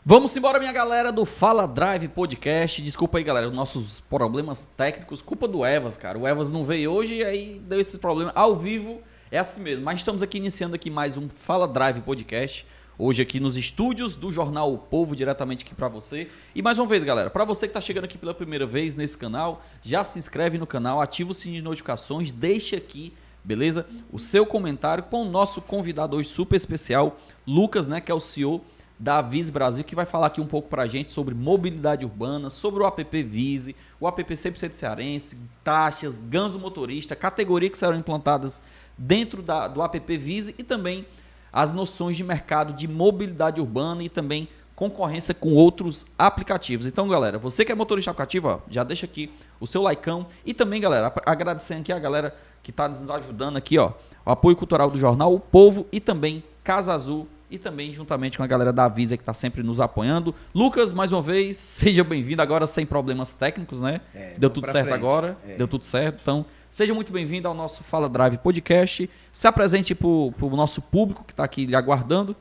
Vamos embora, minha galera do Fala Drive Podcast. Desculpa aí, galera, os nossos problemas técnicos. Culpa do Evas, cara. O Evas não veio hoje e aí deu esse problema. Ao vivo é assim mesmo. Mas estamos aqui iniciando aqui mais um Fala Drive Podcast. Hoje aqui nos estúdios do Jornal O Povo, diretamente aqui pra você. E mais uma vez, galera, pra você que tá chegando aqui pela primeira vez nesse canal, já se inscreve no canal, ativa o sininho de notificações, deixa aqui, beleza? O seu comentário com o nosso convidado hoje super especial, Lucas, né, que é o CEO da Vise Brasil, que vai falar aqui um pouco pra gente sobre mobilidade urbana, sobre o app Vise, o app 100% cearense, taxas, ganhos do motorista, categoria que serão implantadas dentro do app Vise e também as noções de mercado de mobilidade urbana e também concorrência com outros aplicativos. Então, galera, você que é motorista aplicativo, ó, já deixa aqui o seu likeão e também, galera, agradecendo aqui a galera que está nos ajudando aqui, ó, o apoio cultural do Jornal O Povo e também Casa Azul e também juntamente com a galera da Visa que está sempre nos apoiando. Lucas, mais uma vez, seja bem-vindo agora sem problemas técnicos, né? Deu tudo certo frente. Agora, deu tudo certo. Então, seja muito bem-vindo ao nosso Fala Drive Podcast. Se apresente para o nosso público que está aqui lhe aguardando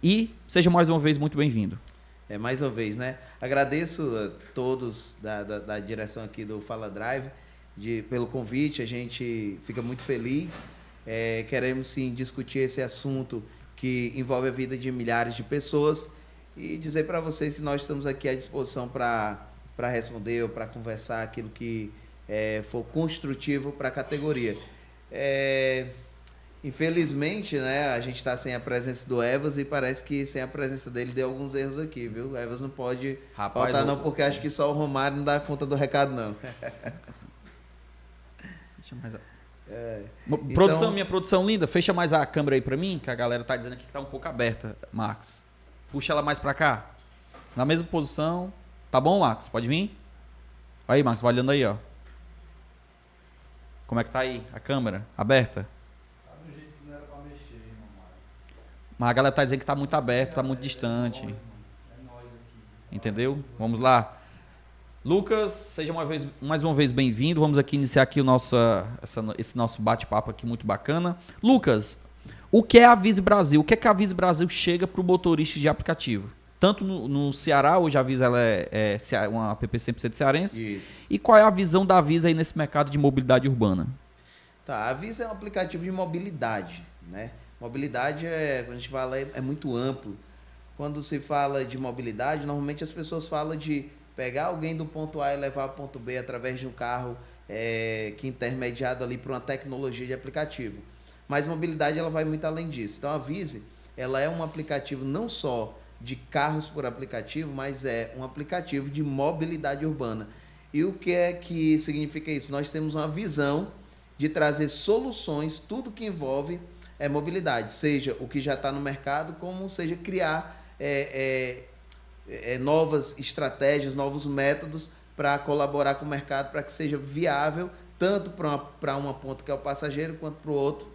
e seja mais uma vez muito bem-vindo. Mais uma vez, né? Agradeço a todos da direção aqui do Fala Drive pelo convite. A gente fica muito feliz. Queremos sim discutir esse assunto que envolve a vida de milhares de pessoas e dizer para vocês que nós estamos aqui à disposição para responder ou para conversar aquilo que for construtivo para a categoria. Infelizmente, né, a gente está sem a presença do Evas e parece que sem a presença dele deu alguns erros aqui, viu? O Evas não pode faltar não, porque acho que só o Romário não dá conta do recado, não. Deixa mais... Produção, então, minha produção linda, fecha mais a câmera aí pra mim, que a galera tá dizendo aqui que tá um pouco aberta, Marcos. Puxa ela mais pra cá. Na mesma posição. Tá bom, Marcos? Pode vir? Aí, Marcos, vai olhando aí, ó. Como é que tá aí a câmera? Aberta? Tá do jeito que não era pra mexer, irmão Mário. Mas a galera tá dizendo que tá muito aberto, tá muito distante. É nós aqui. Entendeu? Vamos lá. Lucas, seja mais uma vez bem-vindo. Vamos aqui iniciar aqui esse nosso bate-papo aqui muito bacana. Lucas, o que é a Vise Brasil? O que é que a Vise Brasil chega para o motorista de aplicativo? Tanto no Ceará, hoje a Vise ela é uma app 100% cearense. Isso. E qual é a visão da Vise aí nesse mercado de mobilidade urbana? Tá, a Vise é um aplicativo de mobilidade, né? Mobilidade, quando a gente fala, é muito amplo. Quando se fala de mobilidade, normalmente as pessoas falam de pegar alguém do ponto A e levar ao ponto B através de um carro que é intermediado ali por uma tecnologia de aplicativo. Mas mobilidade ela vai muito além disso. Então a Vise ela é um aplicativo não só de carros por aplicativo, mas é um aplicativo de mobilidade urbana. E o que é que significa isso? Nós temos uma visão de trazer soluções, tudo que envolve mobilidade, seja o que já está no mercado, como seja criar novas estratégias, novos métodos para colaborar com o mercado para que seja viável tanto para uma ponta que é o passageiro quanto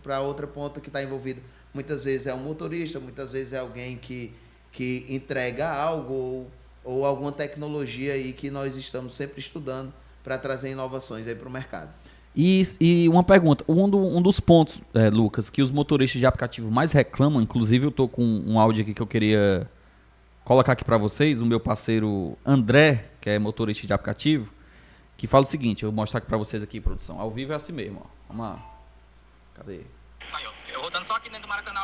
para outra ponta que está envolvida. Muitas vezes é um motorista, muitas vezes é alguém que entrega algo ou alguma tecnologia aí que nós estamos sempre estudando para trazer inovações aí para o mercado. E uma pergunta, um dos pontos, Lucas, que os motoristas de aplicativo mais reclamam, inclusive eu estou com um áudio aqui que eu queria colocar aqui para vocês, do meu parceiro André, que é motorista de aplicativo, que fala o seguinte, eu vou mostrar aqui para vocês aqui, produção, ao vivo é assim mesmo, ó. Vamos lá. Cadê? Aí, ó, eu rodando só aqui dentro do Maracanã,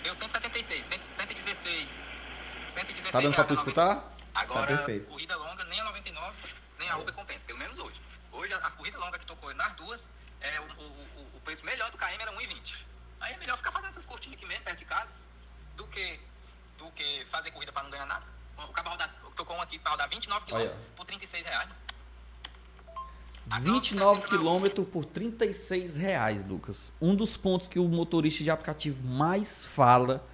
deu 176, 116, 116 Tá dando para tu escutar? Agora, tá corrida longa, nem a 99, nem a Uber compensa, pelo menos hoje. Hoje, as corridas longas que tocou nas duas, o preço melhor do KM era 1,20. Aí é melhor ficar fazendo essas curtinhas aqui mesmo, perto de casa, do que fazer corrida para não ganhar nada. O cabo tocou um aqui para rodar 29 km por R$36. 29 km por R$36, Lucas. Um dos pontos que o motorista de aplicativo mais fala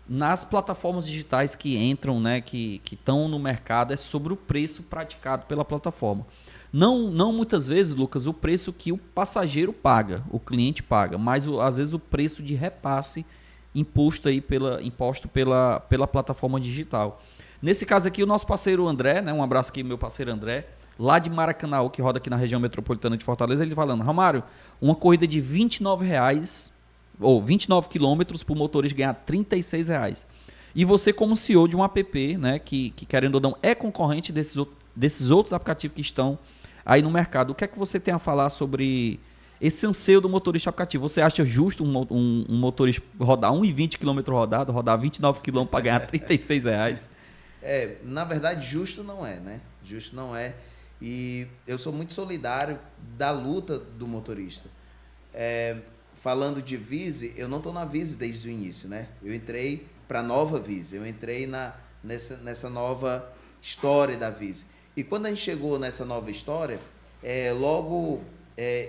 nas plataformas digitais que entram, né, que estão no mercado, é sobre o preço praticado pela plataforma. Não muitas vezes, Lucas, o preço que o passageiro paga, o cliente paga, mas às vezes o preço de repasse imposto pela plataforma digital. Nesse caso aqui, o nosso parceiro André, né, um abraço aqui, meu parceiro André, lá de Maracanã, que roda aqui na região metropolitana de Fortaleza, ele falando, Romário, uma corrida de R$29, ou 29 quilômetros para o motorista ganhar R$36. E você como CEO de um app, né, que querendo ou não é concorrente desses outros aplicativos que estão aí no mercado. O que é que você tem a falar sobre esse anseio do motorista aplicativo? Você acha justo um motorista rodar 1,20 km rodado, rodar 29 km para ganhar R$36? Na verdade, justo não é, né? Justo não é. E eu sou muito solidário da luta do motorista. Falando de Vise, eu não estou na Vise desde o início, né? Eu entrei para a nova Vise, eu entrei nessa nova história da Vise. E quando a gente chegou nessa nova história, logo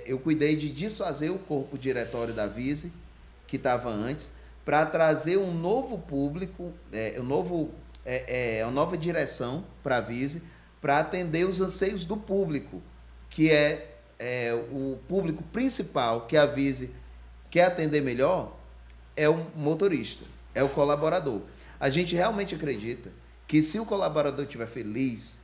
eu cuidei de desfazer o corpo diretório da Vise, que estava antes, para trazer um novo público, uma nova direção para a Vise, para atender os anseios do público, que o público principal que a Vise quer atender melhor, é o motorista, é o colaborador. A gente realmente acredita que se o colaborador estiver feliz,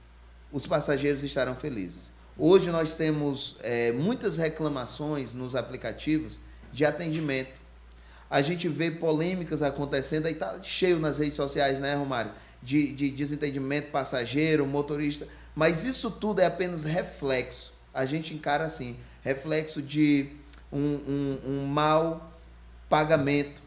os passageiros estarão felizes. Hoje nós temos muitas reclamações nos aplicativos de atendimento. A gente vê polêmicas acontecendo, aí está cheio nas redes sociais, né, Romário? De desentendimento passageiro, motorista. Mas isso tudo é apenas reflexo. A gente encara assim, reflexo de um mau pagamento,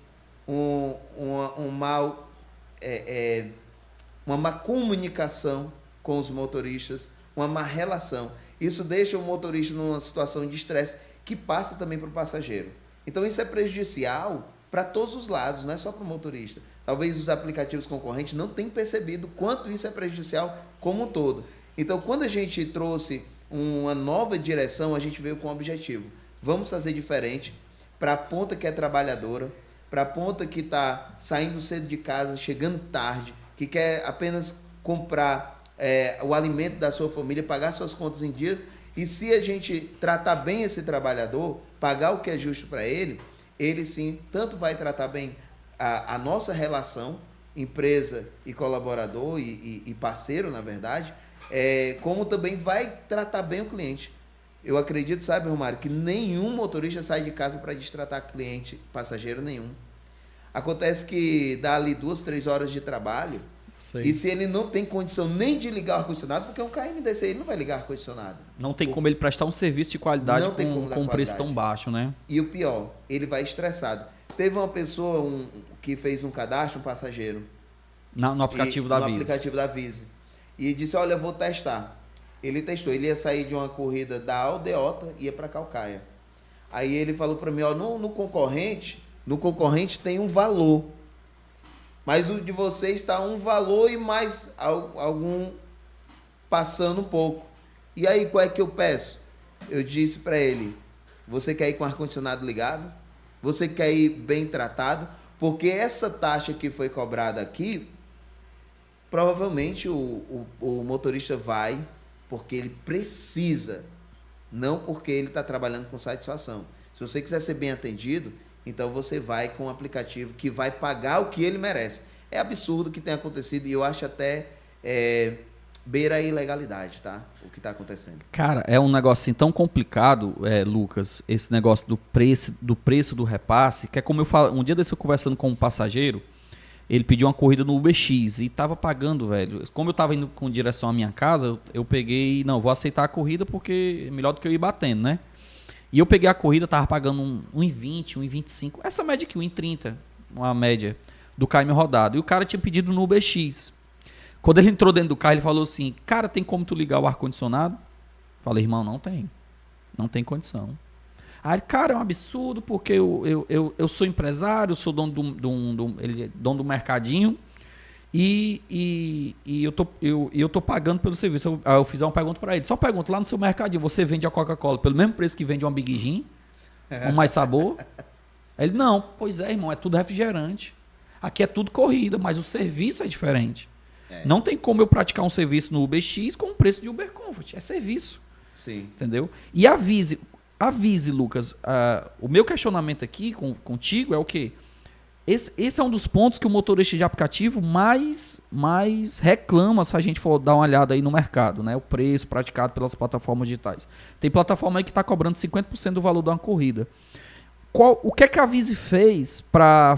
uma má comunicação com os motoristas, uma má relação. Isso deixa o motorista numa situação de estresse que passa também para o passageiro. Então isso é prejudicial para todos os lados, não é só para o motorista. Talvez os aplicativos concorrentes não tenham percebido quanto isso é prejudicial como um todo. Então quando a gente trouxe uma nova direção, a gente veio com um objetivo. Vamos fazer diferente para a ponta que é trabalhadora, para a ponta que está saindo cedo de casa, chegando tarde, que quer apenas comprar o alimento da sua família, pagar suas contas em dias. E se a gente tratar bem esse trabalhador, pagar o que é justo para ele sim, tanto vai tratar bem a nossa relação, empresa e colaborador e parceiro, na verdade, como também vai tratar bem o cliente. Eu acredito, sabe, Romário, que nenhum motorista sai de casa para destratar cliente, passageiro nenhum. Acontece que dá ali 2-3 horas de trabalho. Sei. E se ele não tem condição nem de ligar o ar-condicionado, porque um KM desse aí ele não vai ligar ar-condicionado. Não tem como ele prestar um serviço de qualidade com um preço tão baixo, né? E o pior, ele vai estressado. Teve uma pessoa que fez um cadastro, um passageiro. No aplicativo da Vise. No aplicativo da Vise. E disse, olha, eu vou testar. Ele testou, ele ia sair de uma corrida da Aldeota e ia para Calcaia. Aí ele falou para mim, ó, no concorrente tem um valor. Mas o de vocês está um valor e mais algum passando um pouco. E aí, qual é que eu peço? Eu disse para ele, você quer ir com o ar-condicionado ligado? Você quer ir bem tratado? Porque essa taxa que foi cobrada aqui, provavelmente o motorista vai porque ele precisa, não porque ele está trabalhando com satisfação. Se você quiser ser bem atendido, então você vai com um aplicativo que vai pagar o que ele merece. É absurdo o que tem acontecido e eu acho até beira a ilegalidade, tá? O que está acontecendo. Cara, é um negócio assim tão complicado, Lucas, esse negócio do preço do repasse, que é como eu falo, um dia desse eu conversando com um passageiro, ele pediu uma corrida no UberX e tava pagando, velho. Como eu tava indo com direção à minha casa, eu peguei, não, vou aceitar a corrida porque é melhor do que eu ir batendo, né? E eu peguei a corrida, tava pagando 1,20, 1,25, essa média aqui, 1,30, uma média do KM rodado. E o cara tinha pedido no UberX. Quando ele entrou dentro do carro, ele falou assim, cara, tem como tu ligar o ar-condicionado? Falei, irmão, não tem. Não tem condição. Aí, cara, é um absurdo, porque eu sou empresário, sou dono do mercadinho e eu tô pagando pelo serviço. Aí eu fiz uma pergunta para ele. Só pergunta, lá no seu mercadinho, você vende a Coca-Cola pelo mesmo preço que vende uma Big Gin? Com mais sabor? Ele, não. Pois é, irmão, é tudo refrigerante. Aqui é tudo corrida, mas o serviço é diferente. Não tem como eu praticar um serviço no UberX com o preço de Uber Comfort. É serviço. Sim. Entendeu? E avise, Lucas, o meu questionamento aqui contigo é o quê? Esse é um dos pontos que o motorista de aplicativo mais reclama se a gente for dar uma olhada aí no mercado, né? O preço praticado pelas plataformas digitais. Tem plataforma aí que está cobrando 50% do valor de uma corrida. O que é que a Vise fez para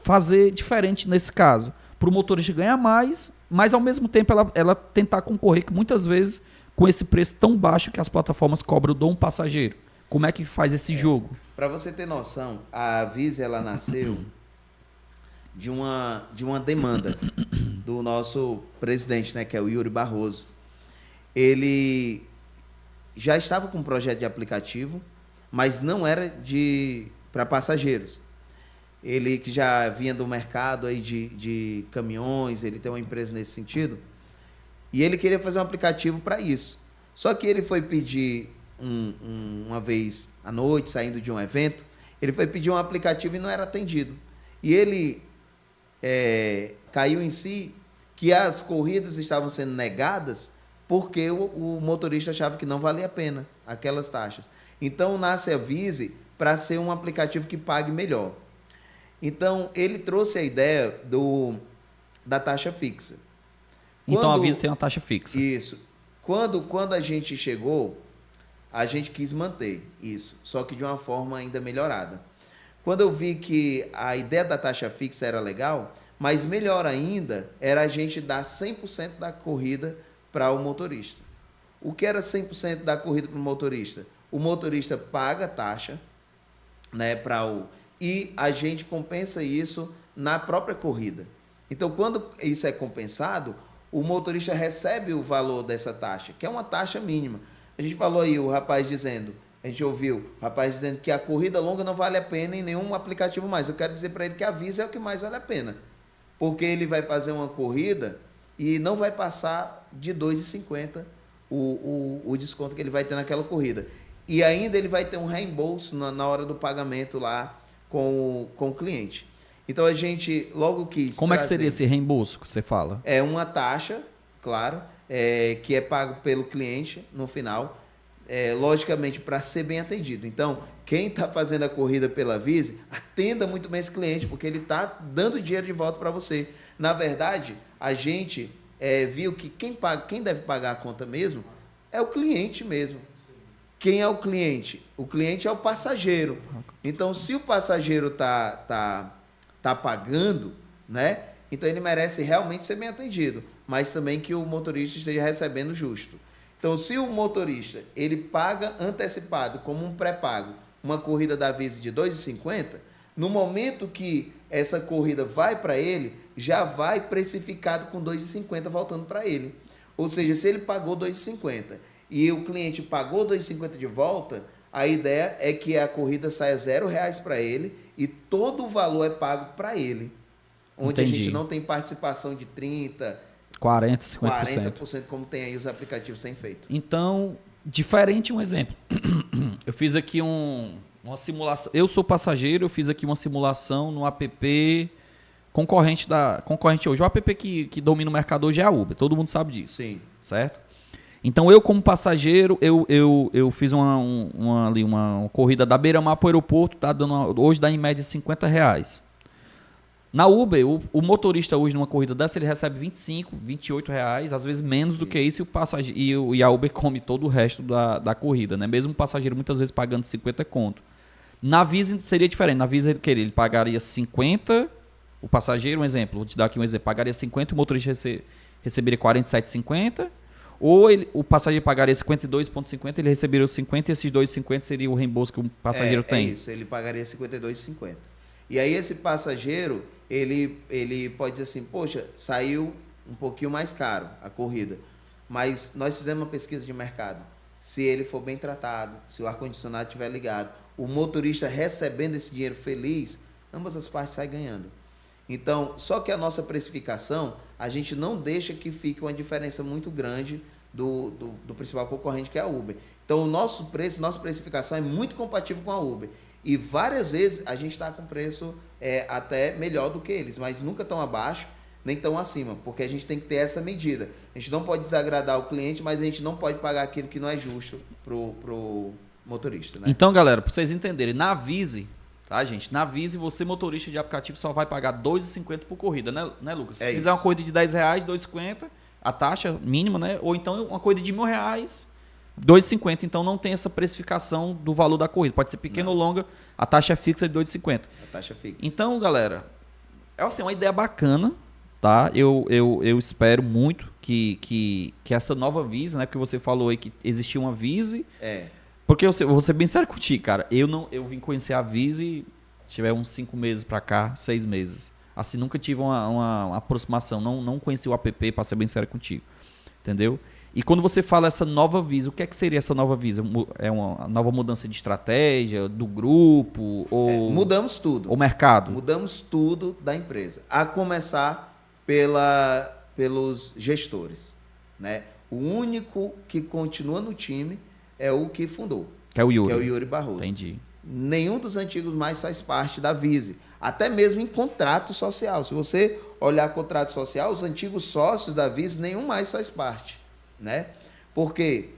fazer diferente nesse caso? para o motorista ganhar mais, mas ao mesmo tempo ela tentar concorrer muitas vezes com esse preço tão baixo que as plataformas cobram do passageiro. Como é que faz esse jogo? Para você ter noção, a Visa ela nasceu de uma demanda do nosso presidente, né, que é o Yuri Barroso. Ele já estava com um projeto de aplicativo, mas não era para passageiros. Ele que já vinha do mercado aí de caminhões, ele tem uma empresa nesse sentido, e ele queria fazer um aplicativo para isso. Só que ele foi pedir uma vez à noite, saindo de um evento, ele foi pedir um aplicativo e não era atendido. E ele caiu em si que as corridas estavam sendo negadas porque o motorista achava que não valia a pena aquelas taxas. Então, nasce a Vise para ser um aplicativo que pague melhor. Então, ele trouxe a ideia da taxa fixa. Então, a Vise tem uma taxa fixa. Isso. Quando a gente chegou, a gente quis manter isso, só que de uma forma ainda melhorada. Quando eu vi que a ideia da taxa fixa era legal, mas melhor ainda era a gente dar 100% da corrida para o motorista. O que era 100% da corrida para o motorista? O motorista paga a taxa, né, e a gente compensa isso na própria corrida. Então, quando isso é compensado, o motorista recebe o valor dessa taxa, que é uma taxa mínima. A gente falou aí, a gente ouviu o rapaz dizendo que a corrida longa não vale a pena em nenhum aplicativo mais. Eu quero dizer para ele que a Visa é o que mais vale a pena. Porque ele vai fazer uma corrida e não vai passar de R$ 2,50 o desconto que ele vai ter naquela corrida. E ainda ele vai ter um reembolso na hora do pagamento lá com o cliente. Então a gente logo quis Como é que seria esse reembolso que você fala? É uma taxa, claro, que é pago pelo cliente no final, logicamente para ser bem atendido. Então, quem está fazendo a corrida pela Vise, atenda muito bem esse cliente, porque ele está dando dinheiro de volta para você. Na verdade, a gente viu que quem deve pagar a conta mesmo é o cliente mesmo. Quem é o cliente? O cliente é o passageiro. Então, se o passageiro tá pagando, né? Então ele merece realmente ser bem atendido, mas também que o motorista esteja recebendo justo. Então, se o motorista ele paga antecipado como um pré-pago uma corrida da Visa de R$ 2,50, no momento que essa corrida vai para ele, já vai precificado com R$ 2,50 voltando para ele. Ou seja, se ele pagou R$ 2,50 e o cliente pagou R$ 2,50 de volta, a ideia é que a corrida saia R$0 para ele e todo o valor é pago para ele. Onde Entendi. A gente não tem participação de 30%, 40%, 50%. 40%, como tem aí os aplicativos têm feito. Então, diferente um exemplo. Eu fiz aqui uma simulação. Eu sou passageiro, eu fiz aqui uma simulação no app concorrente hoje. O app que domina o mercado hoje é a Uber. Todo mundo sabe disso. Sim. Certo? Então, eu como passageiro, eu fiz uma corrida da Beira-Mar para o aeroporto, hoje dá em média R$50. Na Uber, o motorista hoje numa corrida dessa, ele recebe R$25, R$28, às vezes menos do que isso, e a Uber come todo o resto da corrida, né? Mesmo o passageiro muitas vezes pagando 50 conto. Na Visa seria diferente. Na Visa ele pagaria 50, o passageiro, um exemplo, vou te dar aqui um exemplo, pagaria 50, o motorista receberia 47,50, ou o passageiro pagaria 52,50, ele receberia os 50 e esses 2,50 seria o reembolso que o passageiro tem. É isso, ele pagaria 52,50. E aí esse passageiro, ele pode dizer assim, poxa, saiu um pouquinho mais caro a corrida, mas nós fizemos uma pesquisa de mercado. Se ele for bem tratado, se o ar-condicionado estiver ligado, o motorista recebendo esse dinheiro feliz, ambas as partes saem ganhando. Então, só que a nossa precificação, a gente não deixa que fique uma diferença muito grande do principal concorrente, que é a Uber. Então, o nosso preço, nossa precificação é muito compatível com a Uber. E várias vezes a gente está com preço até melhor do que eles, mas nunca tão abaixo, nem tão acima, porque a gente tem que ter essa medida. A gente não pode desagradar o cliente, mas a gente não pode pagar aquilo que não é justo pro motorista, né? Então, galera, para vocês entenderem, na Vise, tá, gente? Na Vise, você, motorista de aplicativo, só vai pagar R$ 2,50 por corrida, né, Lucas? Se fizer uma corrida de R$10, R$ 2,50, a taxa mínima, né? Ou então uma corrida de R$ 1.000, R$ 2,50. Então não tem essa precificação do valor da corrida. Pode ser pequena ou longa, a taxa é fixa de R$ 2,50. A taxa fixa. Então, galera, é assim, uma ideia bacana, tá? Eu espero muito que essa nova Vise, né? Porque você falou aí que existia uma Vise. Porque eu vou ser bem sério contigo, cara. Eu vim conhecer a Vise, tiver uns 5 meses pra cá, 6 meses. Assim, nunca tive uma aproximação. Não conheci o app, pra ser bem sério contigo. Entendeu? E quando você fala essa nova Vise, o que é que seria essa nova Vise? É uma nova mudança de estratégia, do grupo, ou... Mudamos tudo. O mercado? Mudamos tudo da empresa. A começar pelos gestores, né? O único que continua no time é o que fundou. Que é o Yuri. Que é o Yuri Barroso. Entendi. Nenhum dos antigos mais faz parte da Vise. Até mesmo em contrato social. Se você olhar contrato social, os antigos sócios da Vise, nenhum mais faz parte, né? Porque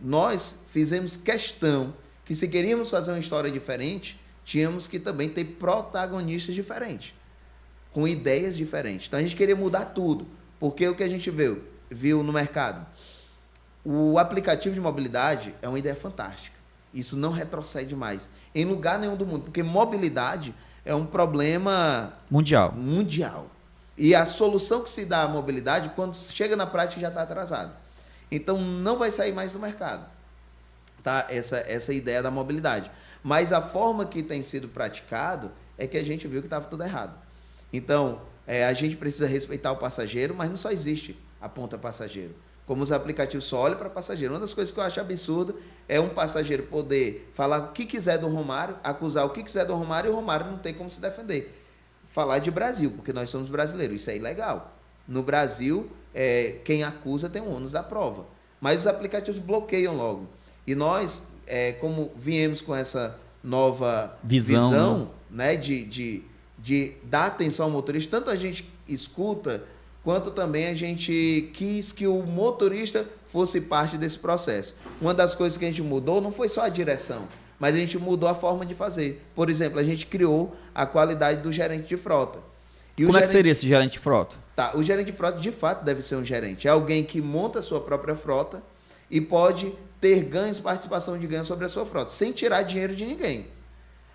nós fizemos questão que, se queríamos fazer uma história diferente, tínhamos que também ter protagonistas diferentes, com ideias diferentes. Então a gente queria mudar tudo, porque o que a gente viu no mercado, o aplicativo de mobilidade é uma ideia fantástica. Isso não retrocede mais em lugar nenhum do mundo, porque mobilidade é um problema mundial. E a solução que se dá à mobilidade, quando chega na prática, já está atrasado. Então não vai sair mais do mercado, tá? Essa ideia da mobilidade. Mas a forma que tem sido praticado é que a gente viu que estava tudo errado. Então, a gente precisa respeitar o passageiro, mas não só existe a ponta passageiro. Como os aplicativos só olham para passageiro. Uma das coisas que eu acho absurdo é um passageiro poder falar o que quiser do Romário, acusar o que quiser do Romário, e o Romário não tem como se defender. Falar de Brasil, porque nós somos brasileiros. Isso é ilegal. No Brasil, quem acusa tem o ônus da prova. Mas os aplicativos bloqueiam logo. E nós, como viemos com essa nova visão, né, de dar atenção ao motorista, tanto a gente escuta, quanto também a gente quis que o motorista fosse parte desse processo. Uma das coisas que a gente mudou não foi só a direção, mas a gente mudou a forma de fazer. Por exemplo, a gente criou a qualidade do gerente de frota. E como é que seria esse gerente de frota? Tá, o gerente de frota, de fato, deve ser um gerente. É alguém que monta a sua própria frota e pode ter ganhos, participação de ganho sobre a sua frota, sem tirar dinheiro de ninguém.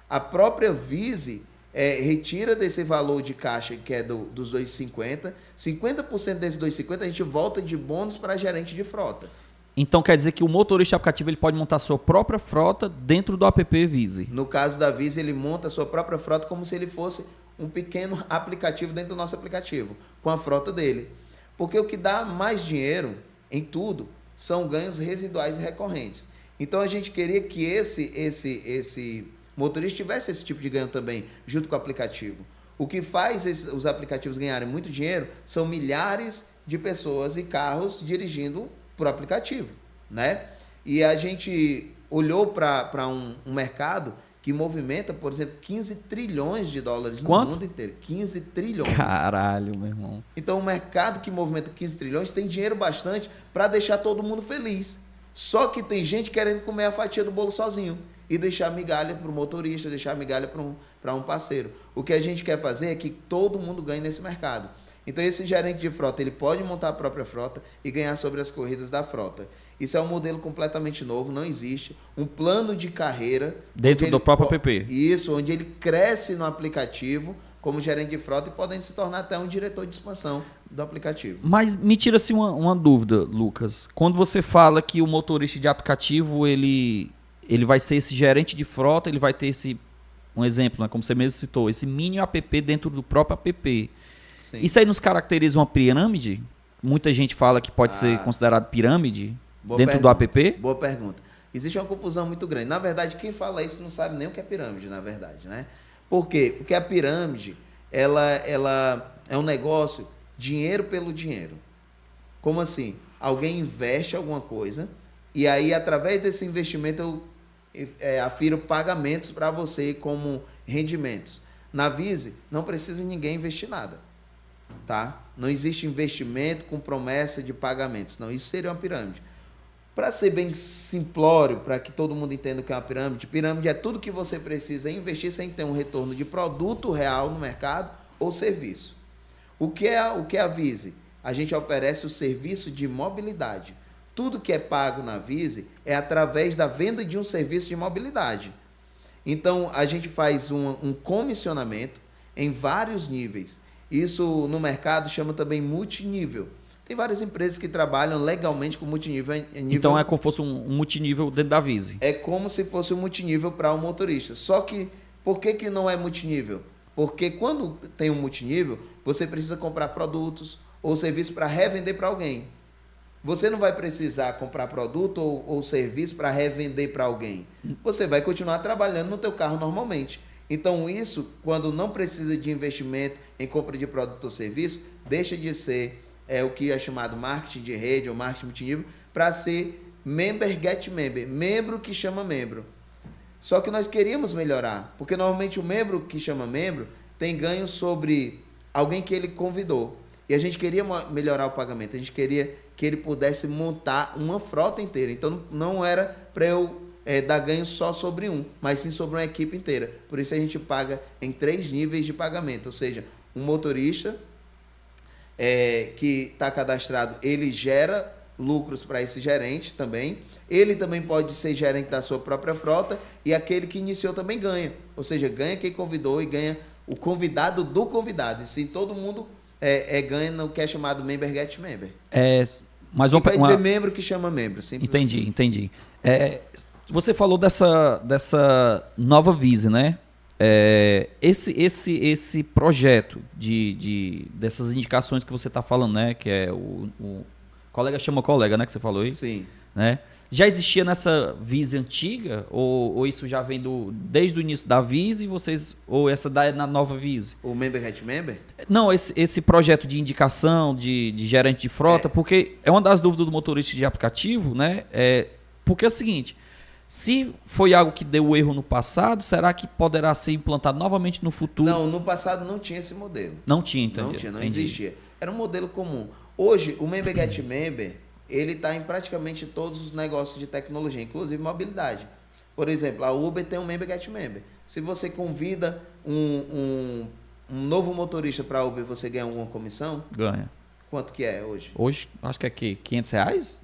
A própria Vise retira desse valor de caixa, que é dos 2,50, 50% desses 2,50 a gente volta de bônus para gerente de frota. Então quer dizer que o motorista aplicativo ele pode montar a sua própria frota dentro do app Vise? No caso da Vise, ele monta a sua própria frota como se ele fosse um pequeno aplicativo dentro do nosso aplicativo, com a frota dele. Porque o que dá mais dinheiro em tudo são ganhos residuais e recorrentes. Então a gente queria que esse motorista tivesse esse tipo de ganho também, junto com o aplicativo. O que faz os aplicativos ganharem muito dinheiro são milhares de pessoas e carros dirigindo por aplicativo, né? E a gente olhou para um mercado que movimenta, por exemplo, 15 trilhões de dólares no mundo inteiro. 15 trilhões. Caralho, meu irmão. Então, o mercado que movimenta 15 trilhões tem dinheiro bastante para deixar todo mundo feliz. Só que tem gente querendo comer a fatia do bolo sozinho e deixar migalha para o motorista, deixar migalha para um parceiro. O que a gente quer fazer é que todo mundo ganhe nesse mercado. Então, esse gerente de frota, ele pode montar a própria frota e ganhar sobre as corridas da frota. Isso é um modelo completamente novo, não existe. Um plano de carreira... Dentro do próprio app. Isso, onde ele cresce no aplicativo como gerente de frota e podendo se tornar até um diretor de expansão do aplicativo. Mas me tira-se uma dúvida, Lucas. Quando você fala que o motorista de aplicativo, ele vai ser esse gerente de frota, ele vai ter um exemplo, né, como você mesmo citou, esse mini app dentro do próprio app. Sim. Isso aí nos caracteriza uma pirâmide? Muita gente fala que pode ser considerado pirâmide dentro do app? Boa pergunta. Existe uma confusão muito grande. Na verdade, quem fala isso não sabe nem o que é pirâmide, na verdade, né? Por quê? Porque a pirâmide, ela é um negócio, dinheiro pelo dinheiro. Como assim? Alguém investe alguma coisa e aí, através desse investimento, eu afiro pagamentos para você como rendimentos. Na Vise, não precisa ninguém investir nada. Tá? Não existe investimento com promessa de pagamentos. Não, isso seria uma pirâmide. Para ser bem simplório, para que todo mundo entenda o que é uma pirâmide, pirâmide é tudo que você precisa investir sem ter um retorno de produto real no mercado ou serviço. O que é a Vise? A gente oferece o serviço de mobilidade. Tudo que é pago na Vise é através da venda de um serviço de mobilidade. Então, a gente faz um comissionamento em vários níveis. Isso no mercado chama também multinível. Tem várias empresas que trabalham legalmente com multinível. Então é como se fosse um multinível dentro da Vise. É como se fosse um multinível para um motorista. Só que, por que não é multinível? Porque quando tem um multinível, você precisa comprar produtos ou serviços para revender para alguém. Você não vai precisar comprar produto ou serviço para revender para alguém. Você vai continuar trabalhando no teu carro normalmente. Então isso, quando não precisa de investimento em compra de produto ou serviço, deixa de ser o que é chamado marketing de rede ou marketing multinível para ser member get member, membro que chama membro. Só que nós queríamos melhorar, porque normalmente o membro que chama membro tem ganho sobre alguém que ele convidou. E a gente queria melhorar o pagamento, a gente queria que ele pudesse montar uma frota inteira. Então não era para eu dar ganho só sobre um, mas sim sobre uma equipe inteira. Por isso a gente paga em 3 níveis de pagamento, ou seja, um motorista que está cadastrado, ele gera lucros para esse gerente também. Ele também pode ser gerente da sua própria frota e aquele que iniciou também ganha. Ou seja, ganha quem convidou e ganha o convidado do convidado. E sim, todo mundo ganha no que é chamado member get member. Mas quer dizer membro que chama membro. Entendi. Você falou dessa nova Vise, né? Esse projeto dessas indicações que você está falando, né? Que é o colega chama colega, né? Que você falou aí? Sim. Né? Já existia nessa Vise antiga? Ou isso já vem desde o início da Vise ou essa é na nova Vise? O Member Get Member? Não, esse projeto de indicação de gerente de frota, porque é uma das dúvidas do motorista de aplicativo, né? Porque é o seguinte, se foi algo que deu erro no passado, será que poderá ser implantado novamente no futuro? Não, no passado não tinha esse modelo. Não tinha, entendi. Não existia. Era um modelo comum. Hoje, o Member Get Member, ele está em praticamente todos os negócios de tecnologia, inclusive mobilidade. Por exemplo, a Uber tem um Member Get Member. Se você convida um novo motorista para a Uber, você ganha alguma comissão? Ganha. Quanto que é hoje? Hoje, acho que é R$500?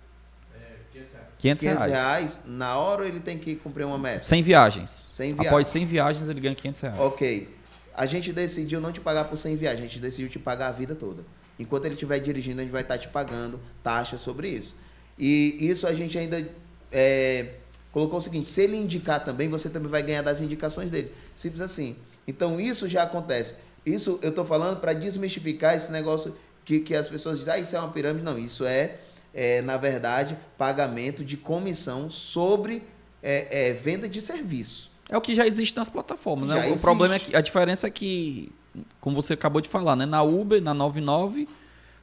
R$500. Na hora ele tem que cumprir uma meta? 100 viagens. 100 viagens. Após 100 viagens, ele ganha R$500. Ok. A gente decidiu não te pagar por 100 viagens, a gente decidiu te pagar a vida toda. Enquanto ele estiver dirigindo, a gente vai estar te pagando taxa sobre isso. E isso a gente ainda colocou o seguinte, se ele indicar também, você também vai ganhar das indicações dele. Simples assim. Então isso já acontece. Isso eu estou falando para desmistificar esse negócio que as pessoas dizem, isso é uma pirâmide. Não, isso na verdade, pagamento de comissão sobre venda de serviço. É o que já existe nas plataformas, né? O problema é que a diferença é que, como você acabou de falar, né? Na Uber, na 99,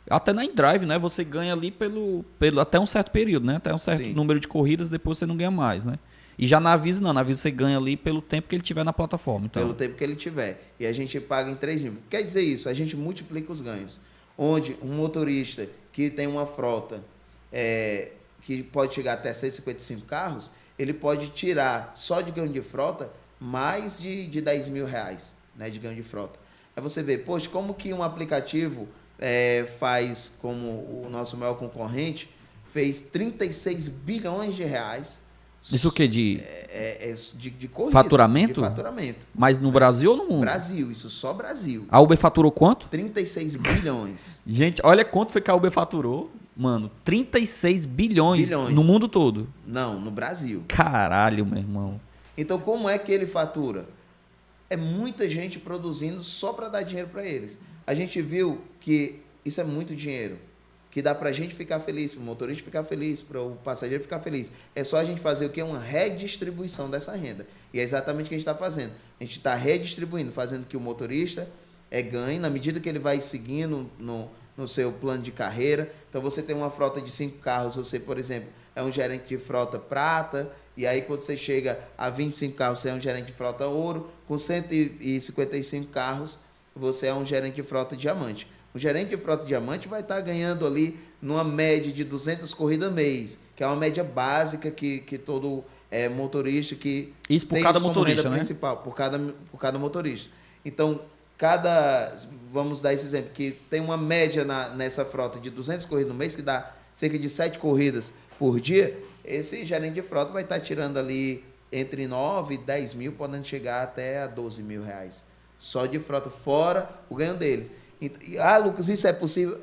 até na InDrive, né? Você ganha ali pelo até um certo período, né? Até um certo número de corridas, depois você não ganha mais, né? E já na Vise não, na Vise você ganha ali pelo tempo que ele tiver na plataforma. Então. Pelo tempo que ele tiver. E a gente paga em 3 níveis. Quer dizer isso, a gente multiplica os ganhos. Onde um motorista que tem uma frota que pode chegar até 155 carros, ele pode tirar só de ganho de frota mais de R$10 mil, né, de ganho de frota. Aí você vê, poxa, como que um aplicativo faz, como o nosso maior concorrente, fez 36 bilhões de reais. Isso o quê? De corridas, faturamento? De faturamento. Mas no Brasil ou no mundo? Brasil, isso só Brasil. A Uber faturou quanto? 36 bilhões. Gente, olha quanto foi que a Uber faturou. Mano, 36 bilhões no mundo todo. Não, no Brasil. Caralho, meu irmão. Então, como é que ele fatura? É muita gente produzindo só para dar dinheiro para eles. A gente viu que isso é muito dinheiro, que dá para a gente ficar feliz, para o motorista ficar feliz, para o passageiro ficar feliz. É só a gente fazer o que? Uma redistribuição dessa renda. E é exatamente o que a gente está fazendo. A gente está redistribuindo, fazendo que o motorista ganhe, na medida que ele vai seguindo no seu plano de carreira. Então, você tem uma frota de 5 carros, você, por exemplo, é um gerente de frota prata, e aí quando você chega a 25 carros, você é um gerente de frota ouro, com 155 carros, você é um gerente de frota diamante. O gerente de frota diamante vai estar ganhando ali numa média de 200 corridas mês, que é uma média básica que todo motorista que isso por tem cada isso como motorista, renda né? Principal, por cada motorista. Então, vamos dar esse exemplo, que tem uma média nessa frota de 200 corridas no mês, que dá cerca de 7 corridas por dia, esse gerente de frota vai estar tirando ali entre 9 e 10 mil, podendo chegar até a 12 mil reais. Só de frota, fora o ganho deles. Lucas, isso é possível?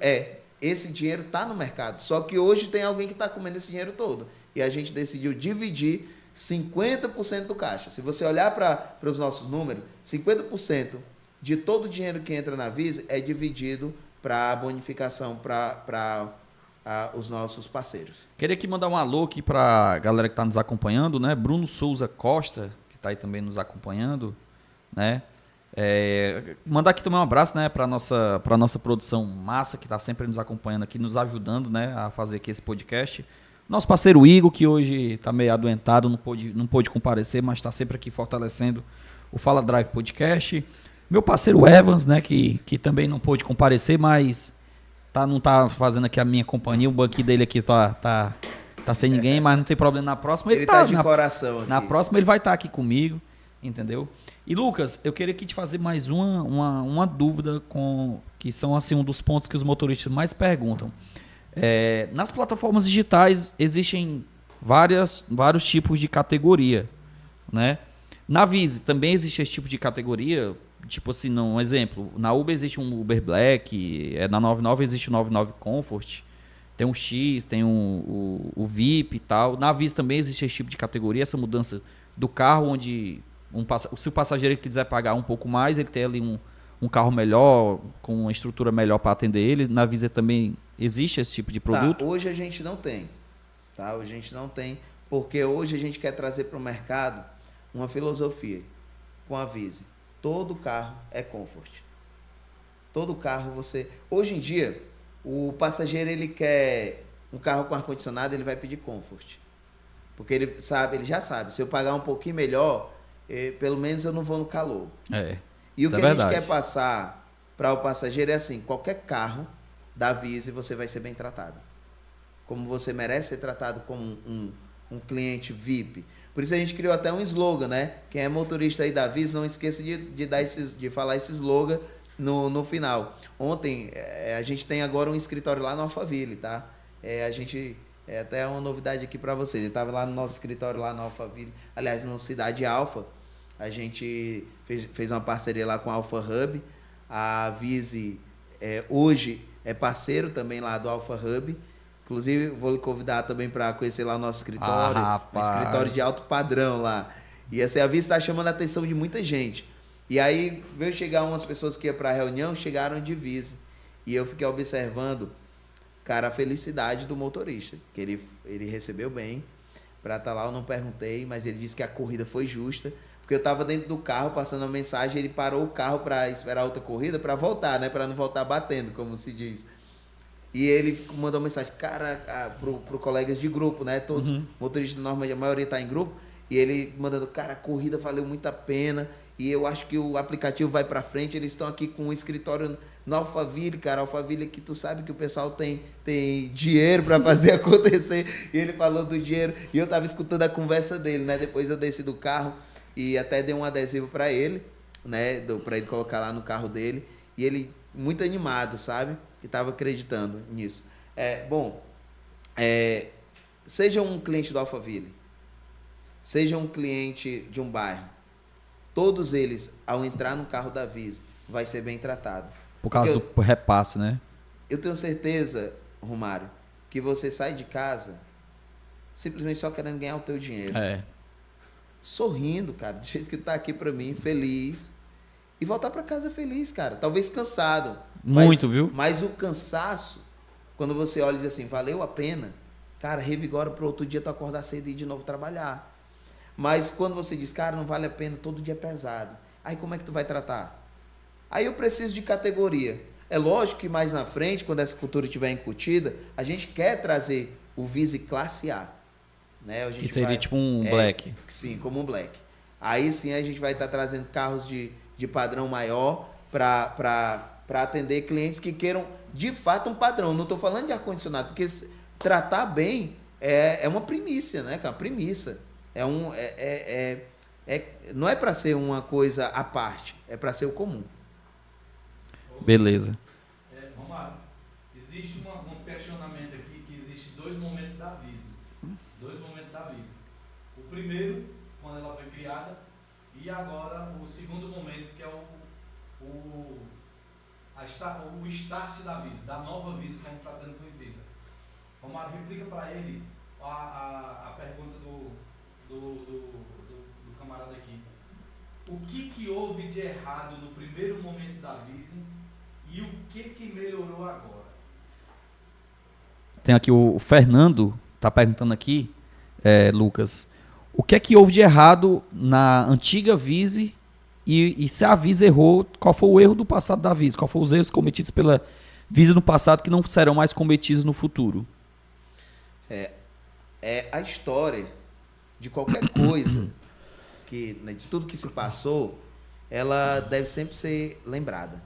Esse dinheiro está no mercado. Só que hoje tem alguém que está comendo esse dinheiro todo. E a gente decidiu dividir 50% do caixa. Se você olhar para os nossos números, 50% de todo o dinheiro que entra na Visa é dividido para bonificação para os nossos parceiros. Queria aqui mandar um alô aqui para a galera que está nos acompanhando, né? Bruno Souza Costa, que está aí também nos acompanhando, né? Mandar aqui também um abraço, né, para nossa produção massa, que está sempre nos acompanhando aqui, nos ajudando, né, a fazer aqui esse podcast. Nosso parceiro Igor, que hoje está meio adoentado, não pôde comparecer, mas está sempre aqui fortalecendo o Fala Drive Podcast. Meu parceiro Evans, né, que também não pôde comparecer, mas não está fazendo aqui a minha companhia. O banquinho dele aqui tá sem ninguém, mas não tem problema. Na próxima ele tá de coração aqui. Na próxima ele vai estar aqui comigo, entendeu? E Lucas, eu queria aqui te fazer mais uma dúvida que são assim um dos pontos que os motoristas mais perguntam. Nas plataformas digitais existem vários tipos de categoria, né? Na Vise também existe esse tipo de categoria, tipo assim, um exemplo, na Uber existe um Uber Black, na 99 existe o 99 Comfort, tem um X, tem o VIP e tal. Na Vise também existe esse tipo de categoria, essa mudança do carro, onde se o passageiro quiser pagar um pouco mais, ele tem ali um carro melhor, com uma estrutura melhor para atender ele. Na Visa também existe esse tipo de produto? Hoje a gente não tem. Tá? Hoje a gente não tem, porque hoje a gente quer trazer para o mercado uma filosofia com a Visa. Todo carro é comfort. Todo carro você... Hoje em dia, o passageiro ele quer um carro com ar-condicionado, ele vai pedir comfort. Porque ele já sabe, se eu pagar um pouquinho melhor, pelo menos eu não vou no calor. E o que a gente quer passar para o passageiro é assim, qualquer carro da Visa você vai ser bem tratado. Como você merece ser tratado como um cliente VIP. Por isso a gente criou até um slogan, né? Quem é motorista aí da Visa, não esqueça de falar esse slogan no final. Ontem, a gente tem agora um escritório lá no Alphaville, tá? A gente... até uma novidade aqui para vocês. Eu estava lá no nosso escritório, lá no Alphaville. Aliás, no Cidade Alfa. A gente fez uma parceria lá com a Alfa Hub. A Vise hoje é parceiro também lá do Alfa Hub. Inclusive, vou lhe convidar também para conhecer lá o nosso escritório. Um escritório de alto padrão lá. E assim, a Vise está chamando a atenção de muita gente. E aí, veio chegar umas pessoas que iam para a reunião, chegaram de Vise. E eu fiquei observando, cara, a felicidade do motorista. Que ele recebeu bem. Para estar lá, eu não perguntei, mas ele disse que a corrida foi justa. Porque eu estava dentro do carro, passando a mensagem, ele parou o carro para esperar outra corrida, para voltar, né? Para não voltar batendo, como se diz. E ele mandou uma mensagem, cara, pro colegas de grupo, né? Todos, motoristas normalmente, a maioria tá em grupo. E ele mandando, cara, a corrida valeu muito a pena. E eu acho que o aplicativo vai pra frente. Eles estão aqui com um escritório no Alphaville, cara. Alphaville aqui, tu sabe que o pessoal tem dinheiro para fazer acontecer. E ele falou do dinheiro. E eu tava escutando a conversa dele, né? Depois eu desci do carro e até dei um adesivo para ele, né? Para ele colocar lá no carro dele. E ele muito animado, sabe? Que estava acreditando nisso. Seja um cliente do Alphaville, seja um cliente de um bairro, todos eles, ao entrar no carro da Visa, vai ser bem tratado. Por causa do repasse, né? Eu tenho certeza, Romário, que você sai de casa simplesmente só querendo ganhar o teu dinheiro. Sorrindo, cara, do jeito que tá aqui para mim, feliz. E voltar para casa feliz, cara. Talvez cansado. Viu? Mas o cansaço, quando você olha e diz assim, valeu a pena, cara, revigora para outro dia tu acordar cedo e ir de novo trabalhar. Mas quando você diz, cara, não vale a pena, todo dia é pesado. Aí como é que tu vai tratar? Aí eu preciso de categoria. É lógico que mais na frente, quando essa cultura estiver incutida, a gente quer trazer o Vise Classe A. Né? A gente que seria tipo um Black. Sim, como um Black. Aí sim a gente vai estar trazendo carros de padrão maior para atender clientes que queiram de fato um padrão. Não estou falando de ar-condicionado, porque tratar bem é uma primícia, né, cara? Premissa. Não é para ser uma coisa à parte, é para ser o comum. Beleza. Romário, existe um questionamento aqui que existe dois momentos da Visa. O primeiro, quando ela foi criada, e agora o segundo momento, que é o start da Vise, da nova Vise, como está sendo conhecida. Romário, replica para ele a pergunta do camarada aqui. O que houve de errado no primeiro momento da Vise e o que melhorou agora? Tem aqui o Fernando, tá perguntando aqui, Lucas, o que é que houve de errado na antiga Vise e se a Vise errou, qual foi o erro do passado da Vise? Qual foram os erros cometidos pela Vise no passado que não serão mais cometidos no futuro? É a história de qualquer coisa, né, de tudo que se passou, ela deve sempre ser lembrada.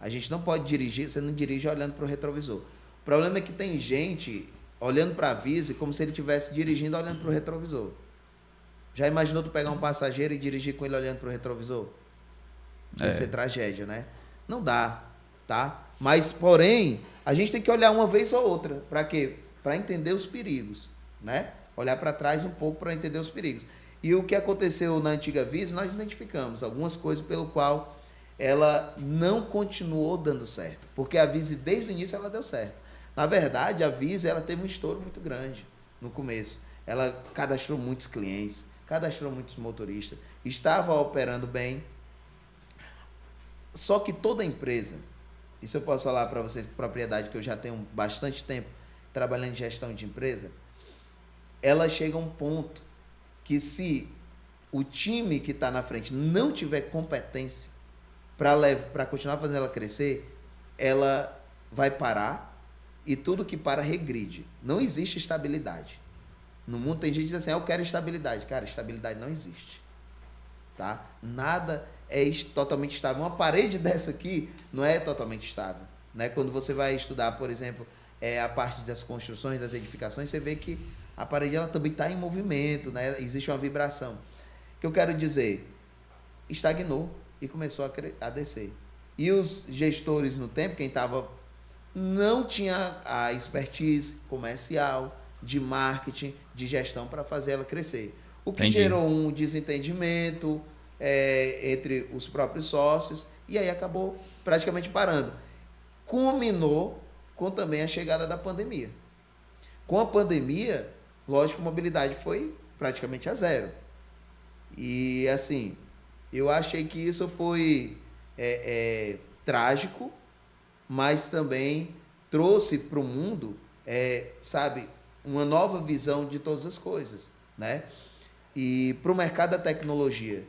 A gente não pode dirigir, você não dirige olhando para o retrovisor. O problema é que tem gente olhando para a Vise como se ele estivesse dirigindo olhando para o retrovisor. Já imaginou tu pegar um passageiro e dirigir com ele olhando para o retrovisor? Ia ser tragédia, né? Não dá, tá? Mas, porém, a gente tem que olhar uma vez ou outra. Para quê? Para entender os perigos, né? Olhar para trás um pouco para entender os perigos. E o que aconteceu na antiga Vise, nós identificamos algumas coisas pelo qual ela não continuou dando certo. Porque a Vise, desde o início, ela deu certo. Na verdade, a Vise, ela teve um estouro muito grande no começo. Ela cadastrou muitos clientes, cadastrou muitos motoristas, estava operando bem. Só que toda empresa, isso eu posso falar para vocês com propriedade, que eu já tenho bastante tempo trabalhando em gestão de empresa, ela chega a um ponto que se o time que está na frente não tiver competência para continuar fazendo ela crescer, ela vai parar e tudo que para regride. Não existe estabilidade. No mundo tem gente que diz assim, eu quero estabilidade. Cara, estabilidade não existe. Tá? Nada é totalmente estável. Uma parede dessa aqui não é totalmente estável. Né? Quando você vai estudar, por exemplo, a parte das construções, das edificações, você vê que a parede ela também está em movimento, né? Existe uma vibração. O que eu quero dizer? Estagnou e começou a descer. E os gestores no tempo, quem estava, não tinha a expertise comercial, de marketing, de gestão para fazer ela crescer. O que gerou um desentendimento entre os próprios sócios e aí acabou praticamente parando. Culminou com também a chegada da pandemia. Com a pandemia, lógico, a mobilidade foi praticamente a zero. E assim, eu achei que isso foi trágico, mas também trouxe para o mundo, sabe, uma nova visão de todas as coisas, né? E para o mercado da tecnologia,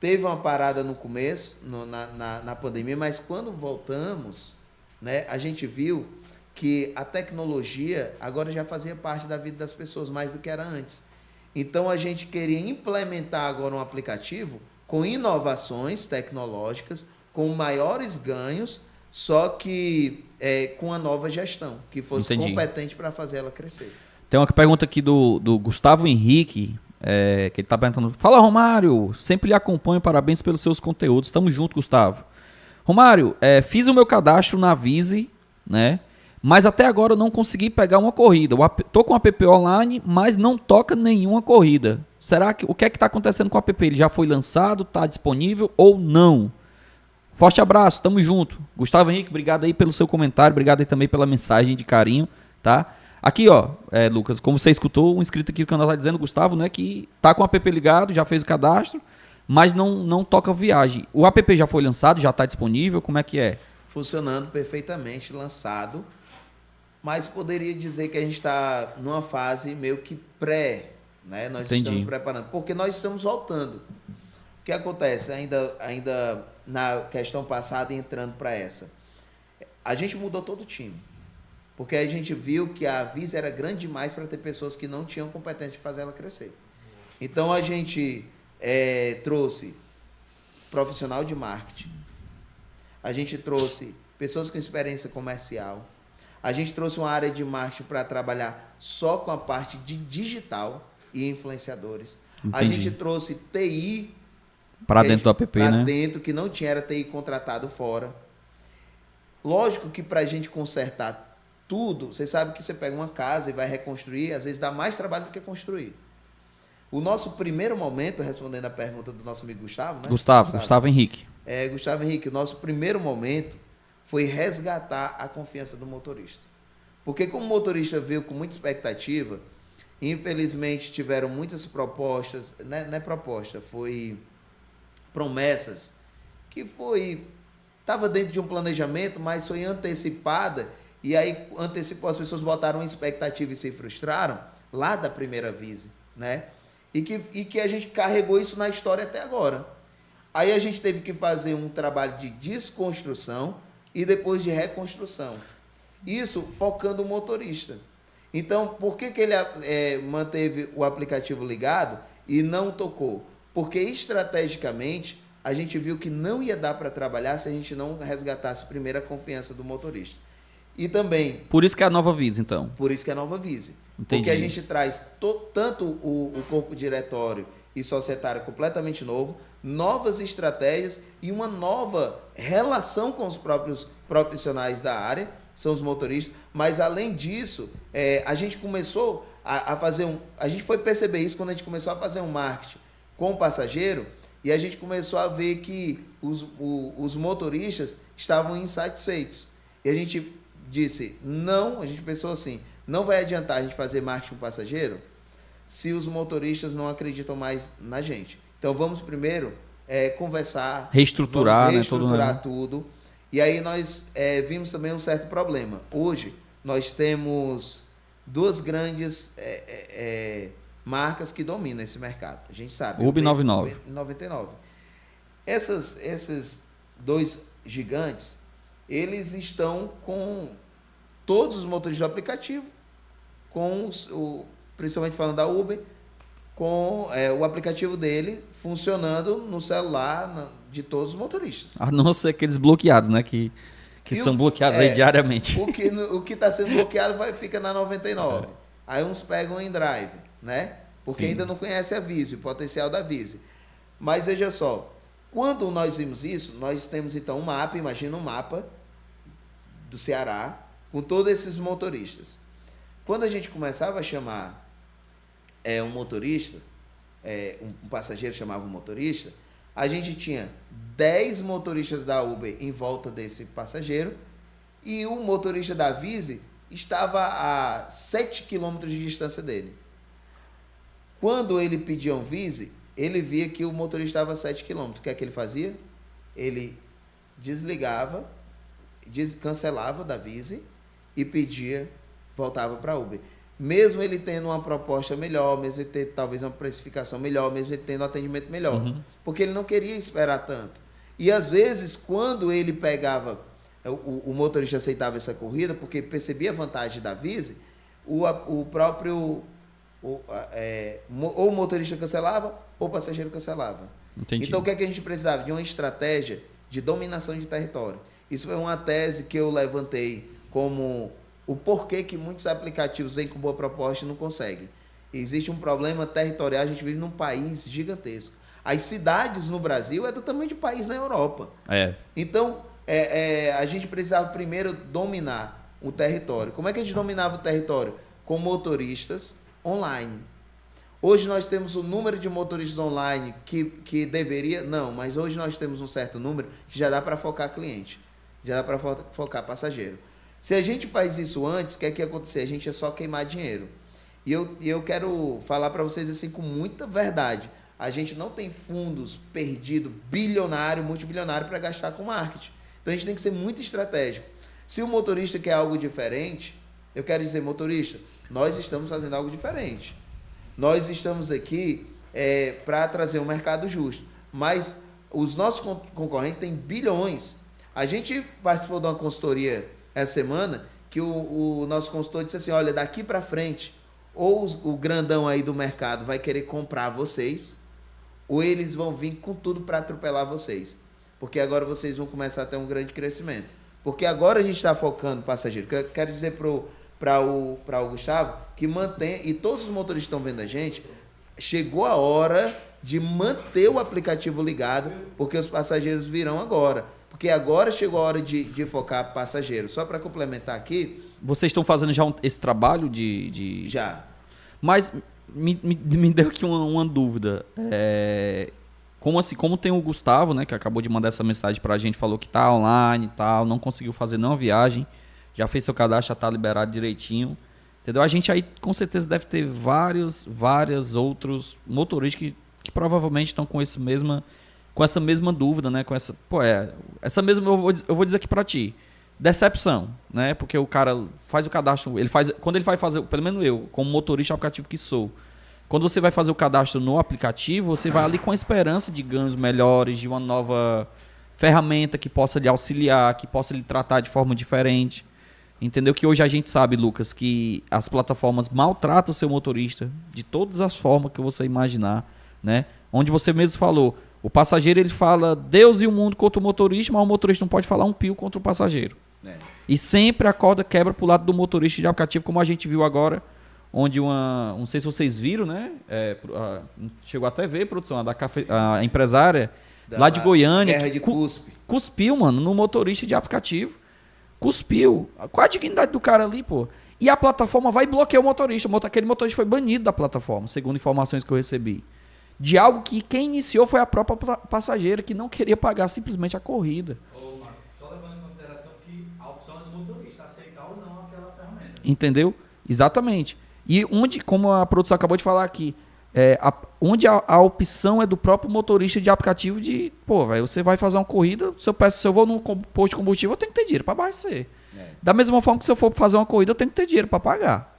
teve uma parada no começo, na pandemia, mas quando voltamos, né, a gente viu que a tecnologia agora já fazia parte da vida das pessoas mais do que era antes. Então, a gente queria implementar agora um aplicativo com inovações tecnológicas, com maiores ganhos, só que com a nova gestão, que fosse competente para fazer ela crescer. Tem uma pergunta aqui do Gustavo Henrique, que ele está perguntando, fala Romário, sempre lhe acompanho, parabéns pelos seus conteúdos, tamo junto, Gustavo. Romário, fiz o meu cadastro na Vise, né? Mas até agora eu não consegui pegar uma corrida. Tô com o app online, mas não toca nenhuma corrida. Será que o que é que está acontecendo com o app? Ele já foi lançado, está disponível ou não? Forte abraço, tamo junto. Gustavo Henrique, obrigado aí pelo seu comentário, obrigado aí também pela mensagem de carinho, tá? Aqui, ó, Lucas, como você escutou, um inscrito aqui do canal tá dizendo, Gustavo, né, que tá com o app ligado, já fez o cadastro, mas não toca viagem. O app já foi lançado, já está disponível, como é que é? Funcionando perfeitamente, lançado. Mas poderia dizer que a gente está numa fase meio que pré, né? Nós estamos preparando, porque nós estamos voltando. O que acontece ainda na questão passada e entrando para essa? A gente mudou todo o time, porque a gente viu que a Vise era grande demais para ter pessoas que não tinham competência de fazer ela crescer. Então a gente trouxe profissional de marketing, a gente trouxe pessoas com experiência comercial, a gente trouxe uma área de marketing para trabalhar só com a parte de digital e influenciadores. Entendi. A gente trouxe TI para dentro do app, pra né? dentro, que não tinha, era TI contratado fora. Lógico que para a gente consertar tudo, você sabe que você pega uma casa e vai reconstruir, às vezes dá mais trabalho do que construir. O nosso primeiro momento, respondendo a pergunta do nosso amigo Gustavo, né? Gustavo Henrique. Gustavo Henrique, o nosso primeiro momento foi resgatar a confiança do motorista. Porque como o motorista veio com muita expectativa, infelizmente tiveram muitas propostas, não é proposta, foi promessas, que estava dentro de um planejamento, mas foi antecipada, e aí antecipou, as pessoas botaram uma expectativa e se frustraram, lá da primeira Vise, né? E que a gente carregou isso na história até agora. Aí a gente teve que fazer um trabalho de desconstrução e depois de reconstrução. Isso focando o motorista. Então, por que ele manteve o aplicativo ligado e não tocou? Porque estrategicamente a gente viu que não ia dar para trabalhar se a gente não resgatasse primeiro a confiança do motorista. E também... Por isso que é a nova Vise, então. Por isso que é a nova Vise. Entendi. Porque a gente traz tanto o corpo diretório e societário completamente novo, novas estratégias e uma nova relação com os próprios profissionais da área, são os motoristas, mas além disso, a gente começou a fazer a gente foi perceber isso quando a gente começou a fazer um marketing com o passageiro e a gente começou a ver que os motoristas estavam insatisfeitos. E a gente disse, a gente pensou assim, não vai adiantar a gente fazer marketing com o passageiro se os motoristas não acreditam mais na gente. Então vamos primeiro conversar, reestruturar, reestruturar tudo. E aí nós vimos também um certo problema. Hoje nós temos duas grandes marcas que dominam esse mercado. A gente sabe. Uber 99. 99. Esses dois gigantes, eles estão com todos os motoristas do aplicativo, principalmente falando da Uber, com o aplicativo dele funcionando no celular de todos os motoristas. A não ser aqueles bloqueados, né? Que são bloqueados aí diariamente. O que está sendo bloqueado fica na 99. Aí uns pegam em drive, né? Porque ainda não conhece a Vise, o potencial da Vise. Mas veja só, quando nós vimos isso, nós temos então um mapa, imagina um mapa do Ceará, com todos esses motoristas. Quando a gente começava a chamar um motorista, um passageiro chamava um motorista, a gente tinha 10 motoristas da Uber em volta desse passageiro e o motorista da Vise estava a 7 km de distância dele. Quando ele pedia um Vise, ele via que o motorista estava a 7 km. O que é que ele fazia? Ele desligava, cancelava da Vise e voltava para a Uber. Mesmo ele tendo uma proposta melhor, mesmo ele tendo talvez uma precificação melhor, mesmo ele tendo um atendimento melhor. Porque ele não queria esperar tanto. E às vezes, quando ele pegava, o motorista aceitava essa corrida, porque percebia a vantagem da Vise, o próprio... ou o motorista cancelava, ou o passageiro cancelava. Entendi. Então, o que é que a gente precisava? De uma estratégia de dominação de território. Isso foi uma tese que eu levantei como o porquê que muitos aplicativos vêm com boa proposta e não conseguem. Existe um problema territorial, a gente vive num país gigantesco. As cidades no Brasil é do tamanho de país na Europa. Então, a gente precisava primeiro dominar o território. Como é que a gente dominava o território? Com motoristas online. Hoje nós temos o número de motoristas online que deveria... Não, mas hoje nós temos um certo número que já dá para focar cliente. Já dá para focar passageiro. Se a gente faz isso antes, o que é que ia acontecer? A gente é só queimar dinheiro. E eu quero falar para vocês assim com muita verdade. A gente não tem fundos perdidos, bilionário, multibilionário para gastar com marketing. Então a gente tem que ser muito estratégico. Se o motorista quer algo diferente, eu quero dizer, motorista, nós estamos fazendo algo diferente. Nós estamos aqui para trazer um mercado justo. Mas os nossos concorrentes têm bilhões. A gente participou de uma consultoria essa semana que o nosso consultor disse assim, olha, daqui para frente, ou o grandão aí do mercado vai querer comprar vocês, ou eles vão vir com tudo para atropelar vocês. Porque agora vocês vão começar a ter um grande crescimento. Porque agora a gente está focando passageiro. Eu quero dizer para o Gustavo que mantém, e todos os motoristas estão vendo a gente, chegou a hora de manter o aplicativo ligado, porque os passageiros virão agora. Porque agora chegou a hora de focar passageiro. Só para complementar aqui... Vocês estão fazendo já esse trabalho Já. Mas me deu aqui uma dúvida. Como assim? Como tem o Gustavo, né, que acabou de mandar essa mensagem pra gente, falou que tá online e tal, não conseguiu fazer nenhuma viagem, já fez seu cadastro, já tá liberado direitinho. Entendeu? A gente aí com certeza deve ter vários outros motoristas que provavelmente estão com essa mesma dúvida, né? Com essa, essa mesma, eu vou dizer aqui pra ti, decepção, né? Porque o cara faz o cadastro, quando ele vai fazer, pelo menos eu, como motorista aplicativo que sou, quando você vai fazer o cadastro no aplicativo, você vai ali com a esperança de ganhos melhores, de uma nova ferramenta que possa lhe auxiliar, que possa lhe tratar de forma diferente. Entendeu? Que hoje a gente sabe, Lucas, que as plataformas maltratam o seu motorista de todas as formas que você imaginar, né? Onde você mesmo falou, o passageiro ele fala Deus e o mundo contra o motorista, mas o motorista não pode falar um pio contra o passageiro. E sempre a corda quebra pro lado do motorista de aplicativo, como a gente viu agora, onde não sei se vocês viram, né? Chegou até a ver, produção, a empresária lá de Goiânia. Guerra de cuspe. Cuspiu, mano, no motorista de aplicativo. Cuspiu. Qual a dignidade do cara ali, pô? E a plataforma vai bloquear o motorista. Aquele motorista foi banido da plataforma, segundo informações que eu recebi. De algo que quem iniciou foi a própria passageira, que não queria pagar simplesmente a corrida. Ô, Marcos, só levando em consideração que a opção é do motorista, aceitar ou não aquela ferramenta. Entendeu? Exatamente. E onde, como a produção acabou de falar aqui, onde a opção é do próprio motorista de aplicativo de, velho, você vai fazer uma corrida, se eu vou num posto de combustível, eu tenho que ter dinheiro para abastecer. Da mesma forma que se eu for fazer uma corrida, eu tenho que ter dinheiro para pagar.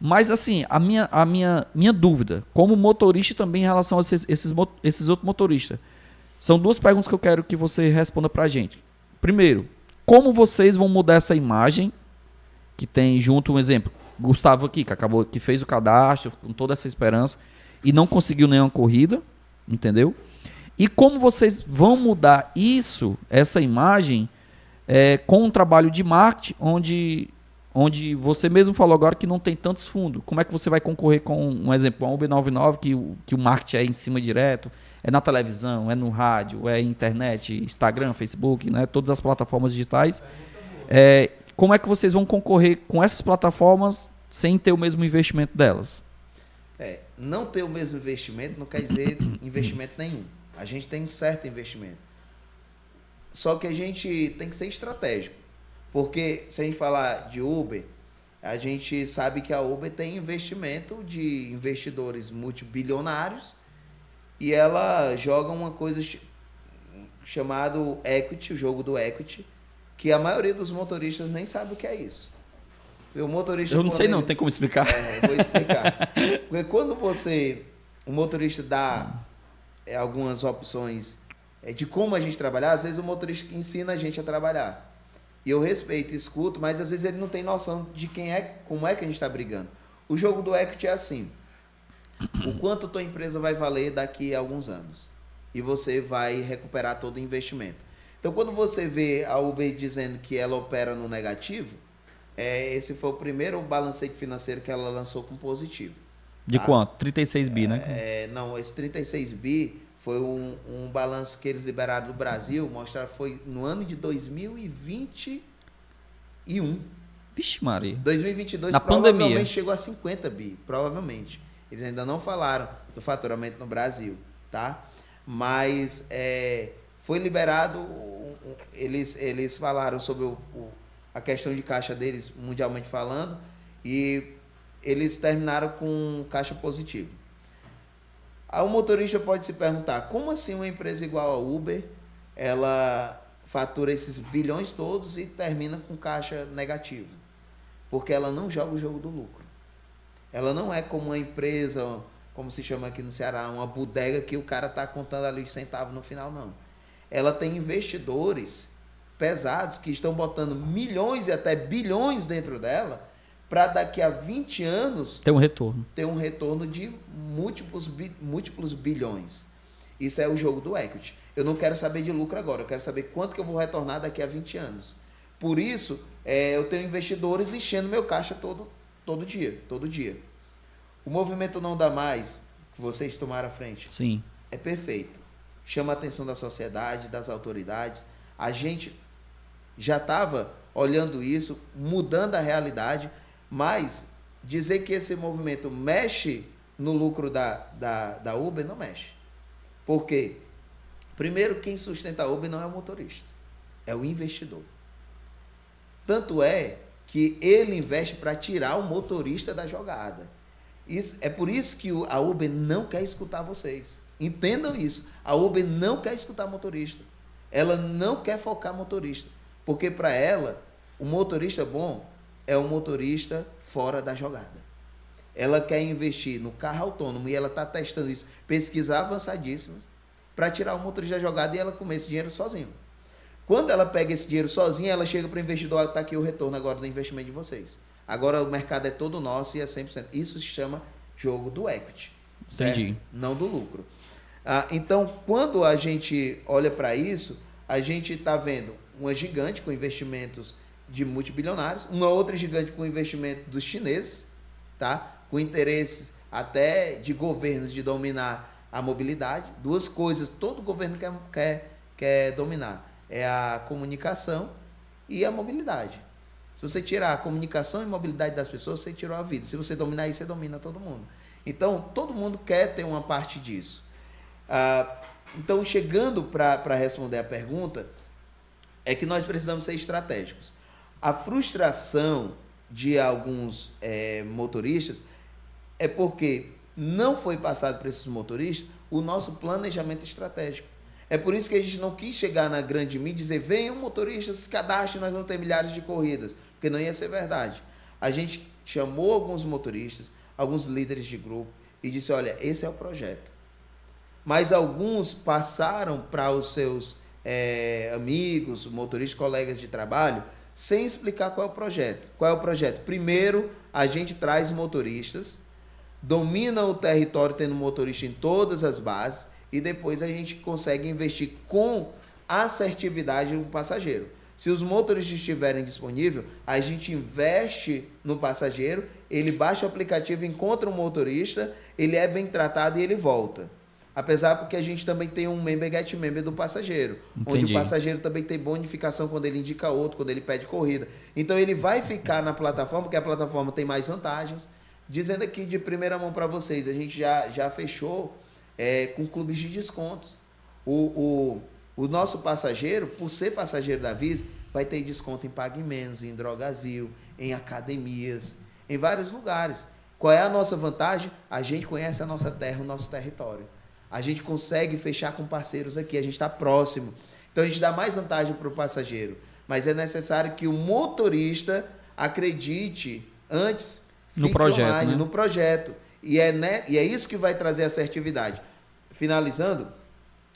Mas assim, a minha dúvida, como motorista também em relação a esses outros motoristas, são duas perguntas que eu quero que você responda pra gente. Primeiro, como vocês vão mudar essa imagem que tem junto, um exemplo, Gustavo aqui, que fez o cadastro com toda essa esperança e não conseguiu nenhuma corrida, entendeu? E como vocês vão mudar essa imagem, com um trabalho de marketing, onde você mesmo falou agora que não tem tantos fundos. Como é que você vai concorrer com, um exemplo, a Uber 99, que o marketing é em cima direto, é na televisão, é no rádio, é internet, Instagram, Facebook, né? Todas as plataformas digitais. Como é que vocês vão concorrer com essas plataformas sem ter o mesmo investimento delas? Não ter o mesmo investimento não quer dizer investimento nenhum. A gente tem um certo investimento. Só que a gente tem que ser estratégico. Porque se a gente falar de Uber, a gente sabe que a Uber tem investimento de investidores multibilionários e ela joga uma coisa chamado equity, o jogo do equity, que a maioria dos motoristas nem sabe o que é isso. O motorista, eu não sei não, tem como explicar? Vou explicar. Porque quando o motorista dá algumas opções de como a gente trabalhar, às vezes o motorista ensina a gente a trabalhar. E eu respeito e escuto, mas às vezes ele não tem noção de como é que a gente está brigando. O jogo do equity é assim. O quanto tua empresa vai valer daqui a alguns anos. E você vai recuperar todo o investimento. Então, quando você vê a Uber dizendo que ela opera no negativo, esse foi o primeiro balanceio financeiro que ela lançou com positivo. De quanto? 36 bi, né? Não, esse 36 bi foi um balanço que eles liberaram do Brasil, foi no ano de 2021. Vixe Maria. 2022 na provavelmente pandemia chegou a 50 bi, provavelmente. Eles ainda não falaram do faturamento no Brasil, tá? Mas foi liberado, eles falaram sobre a questão de caixa deles, mundialmente falando, e eles terminaram com caixa positivo. Aí o motorista pode se perguntar, como assim uma empresa igual a Uber, ela fatura esses bilhões todos e termina com caixa negativo? Porque ela não joga o jogo do lucro. Ela não é como uma empresa, como se chama aqui no Ceará, uma bodega que o cara está contando ali os centavos no final, não. Ela tem investidores pesados que estão botando milhões e até bilhões dentro dela, para daqui a 20 anos ter um retorno. Ter um retorno de múltiplos bilhões. Isso é o jogo do equity. Eu não quero saber de lucro agora, eu quero saber quanto que eu vou retornar daqui a 20 anos. Por isso, eu tenho investidores enchendo meu caixa todo dia. O movimento Não Dá Mais, que vocês tomaram à frente, sim, é perfeito. Chama a atenção da sociedade, das autoridades. A gente já estava olhando isso, mudando a realidade, mas dizer que esse movimento mexe no lucro da Uber, não mexe. Por quê? Primeiro, quem sustenta a Uber não é o motorista, é o investidor. Tanto é que ele investe para tirar o motorista da jogada. É por isso que a Uber não quer escutar vocês. Entendam isso. A Uber não quer escutar motorista. Ela não quer focar motorista. Porque para ela, o motorista bom é o motorista fora da jogada. Ela quer investir no carro autônomo e ela está testando isso, pesquisar avançadíssimas, para tirar o motorista da jogada e ela comer esse dinheiro sozinho. Quando ela pega esse dinheiro sozinha, ela chega para o investidor, está aqui o retorno agora do investimento de vocês. Agora o mercado é todo nosso e é 100%. Isso se chama jogo do equity. Entendi. Certo? Não do lucro. Então, quando a gente olha para isso, a gente está vendo uma gigante com investimentos de multibilionários, uma outra gigante com investimento dos chineses, tá? Com interesses até de governos de dominar a mobilidade. Duas coisas, todo governo quer dominar. É a comunicação e a mobilidade. Se você tirar a comunicação e mobilidade das pessoas, você tirou a vida. Se você dominar isso, você domina todo mundo. Então, todo mundo quer ter uma parte disso. Então, chegando para responder a pergunta, é que nós precisamos ser estratégicos. A frustração de alguns motoristas é porque não foi passado para esses motoristas o nosso planejamento estratégico. É por isso que a gente não quis chegar na grande mídia e dizer, venham motoristas, se cadastrem, nós vamos ter milhares de corridas, porque não ia ser verdade. A gente chamou alguns motoristas, alguns líderes de grupo e disse, olha, esse é o projeto. Mas alguns passaram para os seus amigos, motoristas, colegas de trabalho, sem explicar qual é o projeto. Qual é o projeto? Primeiro, a gente traz motoristas, domina o território tendo motorista em todas as bases, e depois a gente consegue investir com assertividade no passageiro. Se os motoristas estiverem disponíveis, a gente investe no passageiro, ele baixa o aplicativo, encontra um motorista, ele é bem tratado e ele volta. Apesar porque a gente também tem um member get member do passageiro. Entendi. Onde o passageiro também tem bonificação quando ele indica outro, quando ele pede corrida. Então ele vai ficar na plataforma, porque a plataforma tem mais vantagens. Dizendo aqui de primeira mão para vocês, a gente já fechou com clubes de descontos. O nosso passageiro, por ser passageiro da Visa, vai ter desconto em Pague Menos, em Drogazil, em academias, em vários lugares. Qual é a nossa vantagem? A gente conhece a nossa terra, o nosso território. A gente consegue fechar com parceiros aqui, a gente está próximo. Então a gente dá mais vantagem para o passageiro. Mas é necessário que o motorista acredite antes, no projeto, online, né? no projeto. E é isso que vai trazer assertividade. Finalizando,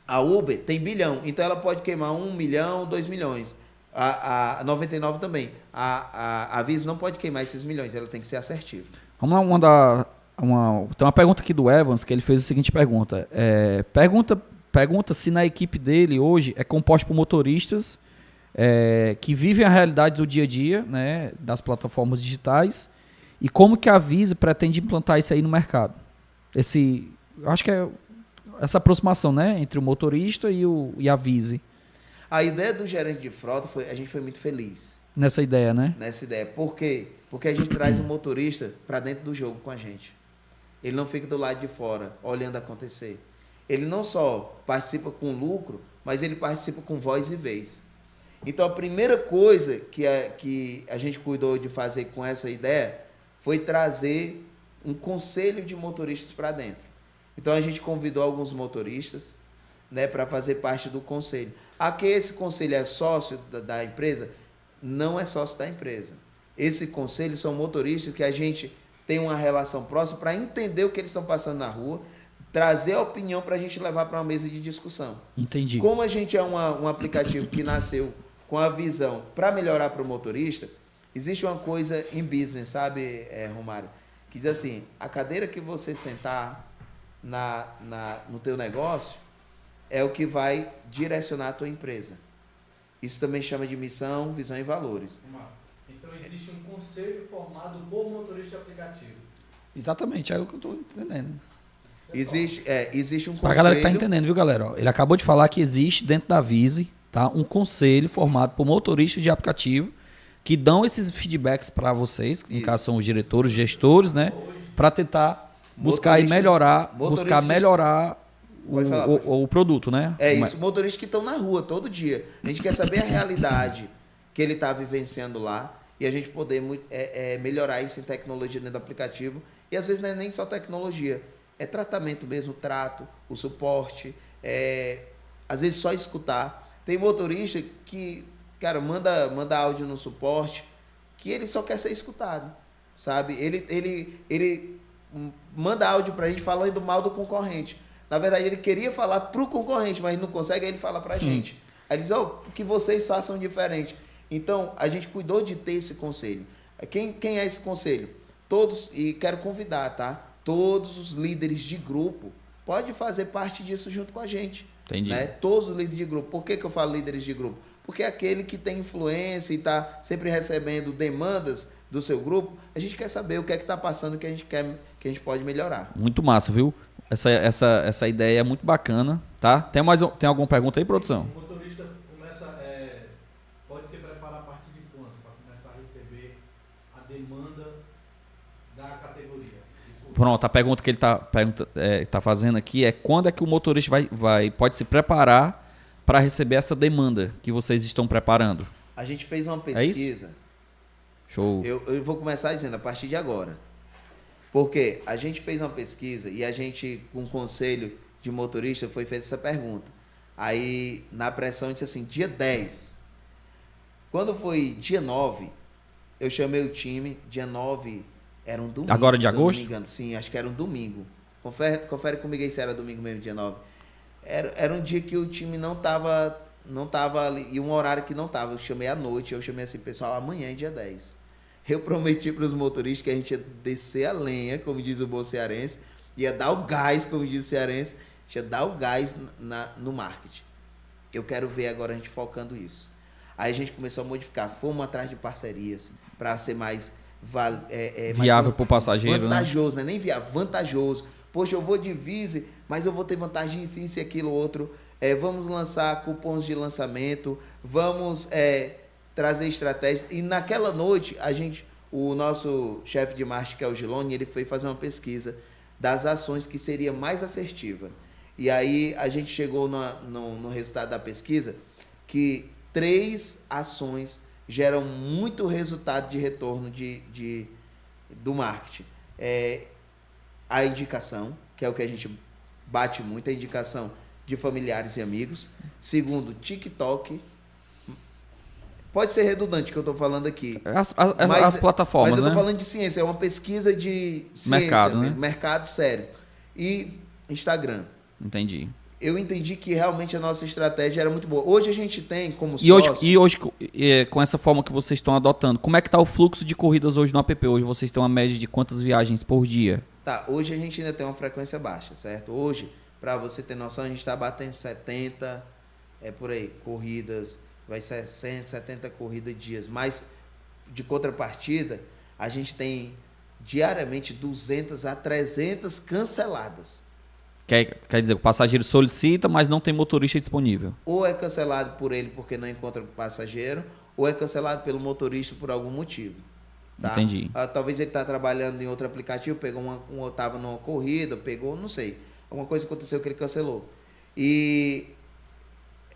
a Uber tem bilhão, então ela pode queimar 1 milhão, 2 milhões. A 99 também. A Visa não pode queimar esses milhões, ela tem que ser assertiva. Vamos lá, tem uma pergunta aqui do Evans, que ele fez a seguinte pergunta. Pergunta se na equipe dele hoje é composta por motoristas que vivem a realidade do dia a dia, né, das plataformas digitais, e como que a Visa pretende implantar isso aí no mercado. Acho que é essa aproximação, né, entre o motorista e a Visa. A ideia do gerente de frota a gente foi muito feliz. Nessa ideia, né? Nessa ideia. Por quê? Porque a gente traz um motorista para dentro do jogo com a gente. Ele não fica do lado de fora, olhando acontecer. Ele não só participa com lucro, mas ele participa com voz e vez. Então, a primeira coisa que a gente cuidou de fazer com essa ideia foi trazer um conselho de motoristas para dentro. Então, a gente convidou alguns motoristas, né, para fazer parte do conselho. Aqui esse conselho é sócio da empresa? Não é sócio da empresa. Esse conselho são motoristas que a gente tem uma relação próxima para entender o que eles estão passando na rua, trazer a opinião para a gente levar para uma mesa de discussão. Entendi. Como a gente é um aplicativo que nasceu com a visão para melhorar para o motorista, existe uma coisa em business, sabe, Romário? Que diz assim, a cadeira que você sentar no teu negócio é o que vai direcionar a tua empresa. Isso também chama de missão, visão e valores. Então existe um conselho formado por motorista de aplicativo. Exatamente, é o que eu estou entendendo. Existe um conselho... Para a galera que está entendendo, viu, galera? Ó, ele acabou de falar que existe dentro da Vise, tá, um conselho formado por motoristas de aplicativo que dão esses feedbacks para vocês, no caso são os diretores, gestores, né? Para tentar buscar e melhorar Pode falar, o produto, né? É isso, motoristas que estão na rua todo dia. A gente quer saber a realidade que ele está vivenciando lá e a gente poder melhorar isso em tecnologia dentro do aplicativo. E às vezes não é nem só tecnologia, é tratamento mesmo, trato, o suporte, às vezes só escutar. Tem motorista que, cara, manda áudio no suporte que ele só quer ser escutado, sabe? Ele manda áudio pra gente falando mal do concorrente. Na verdade, ele queria falar pro concorrente, mas não consegue, aí ele fala pra gente. Aí ele diz, que vocês façam diferente. Então, a gente cuidou de ter esse conselho. Quem é esse conselho? Todos, e quero convidar, tá? Todos os líderes de grupo podem fazer parte disso junto com a gente. Entendi. Né? Todos os líderes de grupo. Por que eu falo líderes de grupo? Porque é aquele que tem influência e está sempre recebendo demandas do seu grupo, a gente quer saber o que é que está passando que a gente pode melhorar. Muito massa, viu? Essa ideia é muito bacana, tá? Tem alguma pergunta aí, produção? O motorista pode se preparar a partir de quanto para começar a receber a demanda da categoria? Pronto, a pergunta que ele tá fazendo aqui é quando é que o motorista pode se preparar para receber essa demanda que vocês estão preparando? A gente fez uma pesquisa. Show. Eu vou começar dizendo a partir de agora. Porque a gente fez uma pesquisa e a gente, com o conselho de motorista, foi feita essa pergunta. Aí, na pressão, disse assim, dia 10. Quando foi dia 9, eu chamei o time, dia 9 era um domingo. Agora de agosto? Se eu não me engano. Sim, acho que era um domingo. Confere comigo aí se era domingo mesmo, dia 9. Era um dia que o time não tava ali, e um horário que não tava. Eu chamei à noite, eu chamei assim, pessoal, amanhã é dia 10. Eu prometi para os motoristas que a gente ia descer a lenha, como diz o bom cearense, ia dar o gás, como diz o cearense, a gente ia dar o gás no marketing. Eu quero ver agora a gente focando isso. Aí a gente começou a modificar, fomos atrás de parcerias para ser mais viável para o passageiro, vantajoso, né? Nem viável, vantajoso. Poxa, eu vou de Vise, mas eu vou ter vantagem em isso e aquilo outro. Vamos lançar cupons de lançamento, vamos trazer estratégias. E naquela noite, o nosso chefe de marketing, que é o Gilone, ele foi fazer uma pesquisa das ações que seria mais assertiva. E aí a gente chegou no resultado da pesquisa que 3 ações geram muito resultado de retorno do marketing. A indicação, que é o que a gente bate muito, a indicação de familiares e amigos. Segundo, TikTok. Pode ser redundante o que eu estou falando aqui. As plataformas, mas eu né? estou falando de ciência, é uma pesquisa de ciência, mercado, né? Mercado sério. E Instagram. Entendi. Eu entendi que realmente a nossa estratégia era muito boa. Hoje a gente tem como sócio... E hoje, com essa forma que vocês estão adotando, como é que está o fluxo de corridas hoje no app? Hoje vocês têm uma média de quantas viagens por dia? Tá, hoje a gente ainda tem uma frequência baixa, certo? Hoje, para você ter noção, a gente está batendo 70, por aí, corridas, vai ser 60, 70 corridas dias. Mas, de contrapartida, a gente tem diariamente 200 a 300 canceladas. Quer dizer, o passageiro solicita, mas não tem motorista disponível. Ou é cancelado por ele porque não encontra o passageiro, ou é cancelado pelo motorista por algum motivo. Tá? Entendi. Talvez ele está trabalhando em outro aplicativo, pegou estava numa corrida, não sei. Alguma coisa aconteceu que ele cancelou. E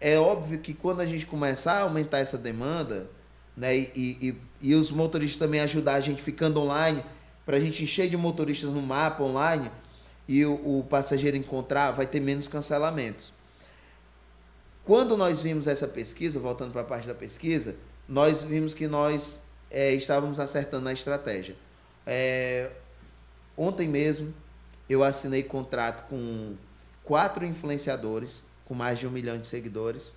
é óbvio que quando a gente começar a aumentar essa demanda, né, e os motoristas também ajudar a gente ficando online, para a gente encher de motoristas no mapa online, e o passageiro encontrar, vai ter menos cancelamentos. Quando nós vimos essa pesquisa, voltando para a parte da pesquisa, nós vimos que nós estávamos acertando na estratégia. Ontem mesmo, eu assinei contrato com 4 influenciadores, com mais de 1 milhão de seguidores,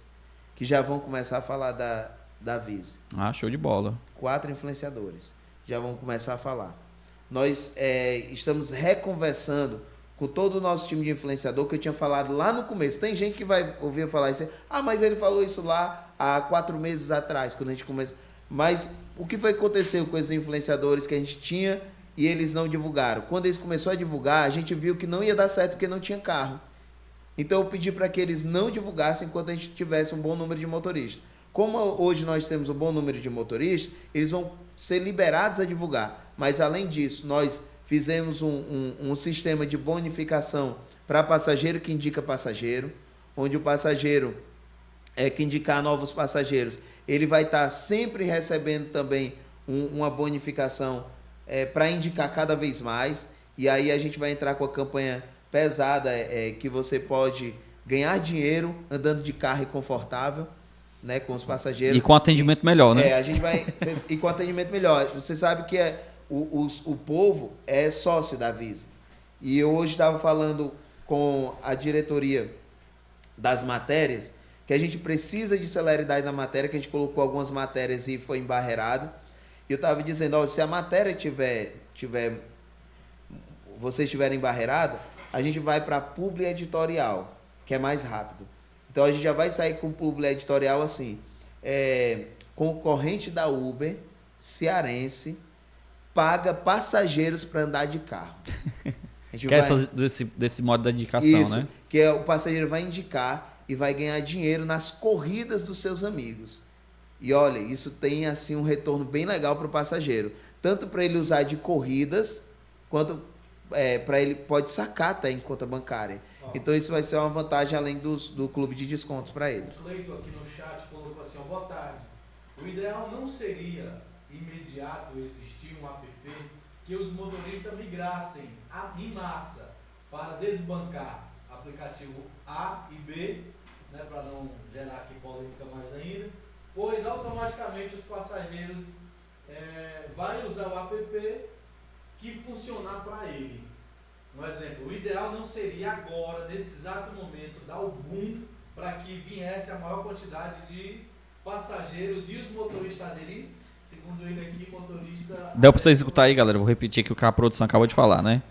que já vão começar a falar da Vise. Ah, show de bola. 4 influenciadores já vão começar a falar. Nós estamos reconversando com todo o nosso time de influenciador, que eu tinha falado lá no começo. Tem gente que vai ouvir eu falar isso. Mas ele falou isso lá há 4 meses atrás, quando a gente começou. Mas o que foi que aconteceu com esses influenciadores que a gente tinha e eles não divulgaram? Quando eles começaram a divulgar, a gente viu que não ia dar certo porque não tinha carro. Então eu pedi para que eles não divulgassem enquanto a gente tivesse um bom número de motoristas. Como hoje nós temos um bom número de motoristas, eles vão ser liberados a divulgar. Mas além disso, nós fizemos um sistema de bonificação para passageiro que indica passageiro, onde o passageiro que indicar novos passageiros, ele vai estar sempre recebendo também uma bonificação para indicar cada vez mais. E aí a gente vai entrar com a campanha pesada, que você pode ganhar dinheiro andando de carro e confortável, né, com os passageiros. E com atendimento melhor, né? A gente vai... E com atendimento melhor. Você sabe que o povo é sócio da Visa. E eu hoje estava falando com a diretoria das matérias, que a gente precisa de celeridade na matéria, que a gente colocou algumas matérias e foi embarreirado. E eu estava dizendo, olha, se a matéria vocês estiverem embarreirado, a gente vai para publi editorial, que é mais rápido. Então a gente já vai sair com publi editorial assim, concorrente da Uber, cearense, paga passageiros para andar de carro. Que é desse modo de indicação, isso, né? Que o passageiro vai indicar e vai ganhar dinheiro nas corridas dos seus amigos. E olha, isso tem assim um retorno bem legal para o passageiro. Tanto para ele usar de corridas, quanto para ele pode sacar até em conta bancária. Então isso vai ser uma vantagem além do clube de descontos para eles. O Cleiton aqui no chat colocou assim, boa tarde. O ideal não seria imediato existir um app que os motoristas migrassem em massa para desbancar aplicativo A e B, né, para não gerar aqui polêmica mais ainda, pois automaticamente os passageiros vai usar o app que funcionar para ele. Um exemplo, o ideal não seria agora, nesse exato momento, dar o boom para que viesse a maior quantidade de passageiros e os motoristas aderir. Segundo ele aqui, motorista... Deu para vocês escutar aí, galera. Vou repetir aqui o que a produção acabou de falar, né?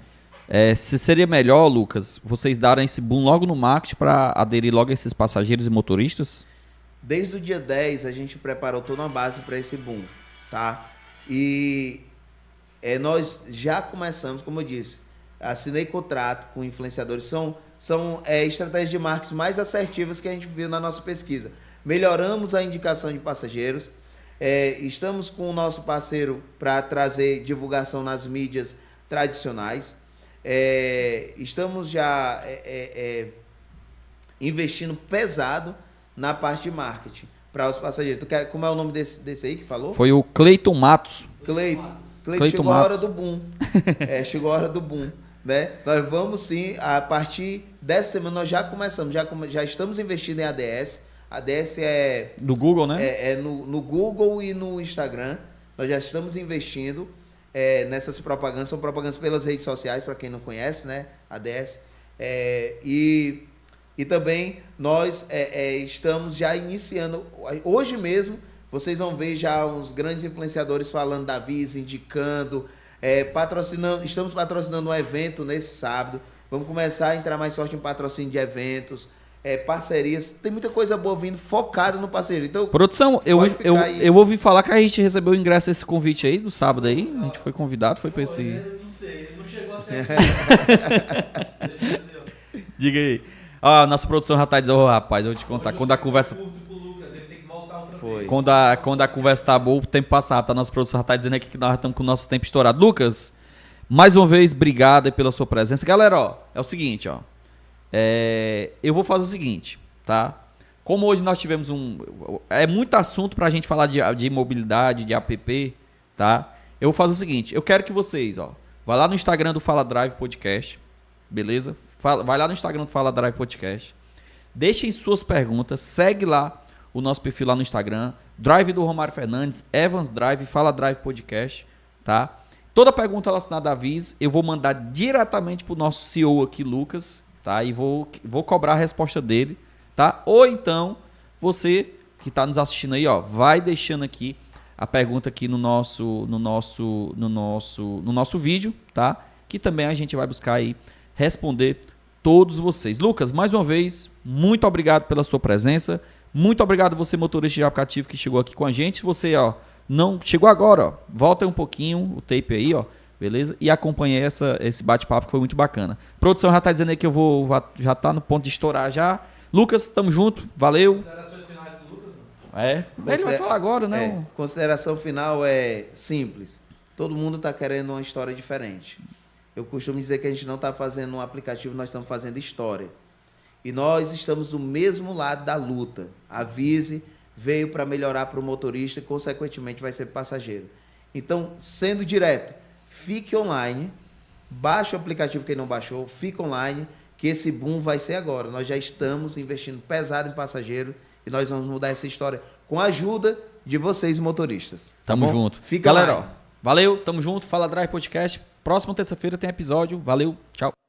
Se seria melhor, Lucas, vocês darem esse boom logo no marketing para aderir logo a esses passageiros e motoristas? Desde o dia 10, a gente preparou toda uma base para esse boom, tá? E nós já começamos, como eu disse, assinei contrato com influenciadores. São estratégias de marketing mais assertivas que a gente viu na nossa pesquisa. Melhoramos a indicação de passageiros. Estamos com o nosso parceiro para trazer divulgação nas mídias tradicionais. Estamos já investindo pesado na parte de marketing para os passageiros. Como é o nome desse aí que falou? Foi o Cleiton Matos. Cleiton Matos. chegou a hora do boom. Chegou a hora do boom. Né? Nós vamos sim, a partir dessa semana nós já começamos, já estamos investindo em ADS. ADS é... Do Google, né? No Google e no Instagram. Nós já estamos investindo nessas propagandas. São propagandas pelas redes sociais, para quem não conhece, né? ADS. E também nós estamos já iniciando... Hoje mesmo, vocês vão ver já uns grandes influenciadores falando da Visa, indicando... estamos patrocinando um evento nesse sábado. Vamos começar a entrar mais forte em patrocínio de eventos, parcerias. Tem muita coisa boa vindo focada no parceiro. Então, produção, eu ouvi falar que a gente recebeu o ingresso desse convite aí do sábado aí. A gente foi convidado, foi para esse... Eu não sei, ele não chegou até aqui. Diga aí. Nossa produção já tá dizendo, rapaz, eu vou te contar. Quando a conversa... Foi. Quando a conversa tá boa, o tempo passa rápido. A nossa produção já tá dizendo aqui que nós estamos com o nosso tempo estourado. Lucas, mais uma vez, obrigado aí pela sua presença. Galera, é o seguinte, eu vou fazer o seguinte, tá? Como hoje nós tivemos muito assunto pra gente falar de mobilidade, de app, tá? Eu vou fazer o seguinte, eu quero que vocês, vai lá no Instagram do Fala Drive Podcast, beleza? Vai lá no Instagram do Fala Drive Podcast, deixem suas perguntas, segue lá o nosso perfil lá no Instagram, Drive do Romário Fernandes, Evans Drive, Fala Drive Podcast, tá? Toda pergunta relacionada à Visa, eu vou mandar diretamente pro nosso CEO aqui, Lucas, tá? E vou cobrar a resposta dele, tá? Ou então, você que tá nos assistindo aí, vai deixando aqui a pergunta aqui no nosso vídeo, tá? Que também a gente vai buscar aí responder todos vocês. Lucas, mais uma vez, muito obrigado pela sua presença. Muito obrigado você, motorista de aplicativo, que chegou aqui com a gente. Se você, não chegou agora, volta um pouquinho o tape aí, beleza? E acompanhe esse bate-papo que foi muito bacana. A produção já tá dizendo aí que já tá no ponto de estourar já. Lucas, tamo junto, valeu. Considerações finais do Lucas, mano? Ele vai falar agora, né? Consideração final é simples. Todo mundo tá querendo uma história diferente. Eu costumo dizer que a gente não está fazendo um aplicativo, nós estamos fazendo história. E nós estamos do mesmo lado da luta. A Vise veio para melhorar para o motorista e, consequentemente, vai ser passageiro. Então, sendo direto, fique online, baixe o aplicativo quem não baixou, fique online, que esse boom vai ser agora. Nós já estamos investindo pesado em passageiro e nós vamos mudar essa história com a ajuda de vocês, motoristas. Tá Tamo bom? junto. Fica Galera, online. ó, valeu, tamo junto. Fala Drive Podcast. Próxima terça-feira tem episódio. Valeu, tchau.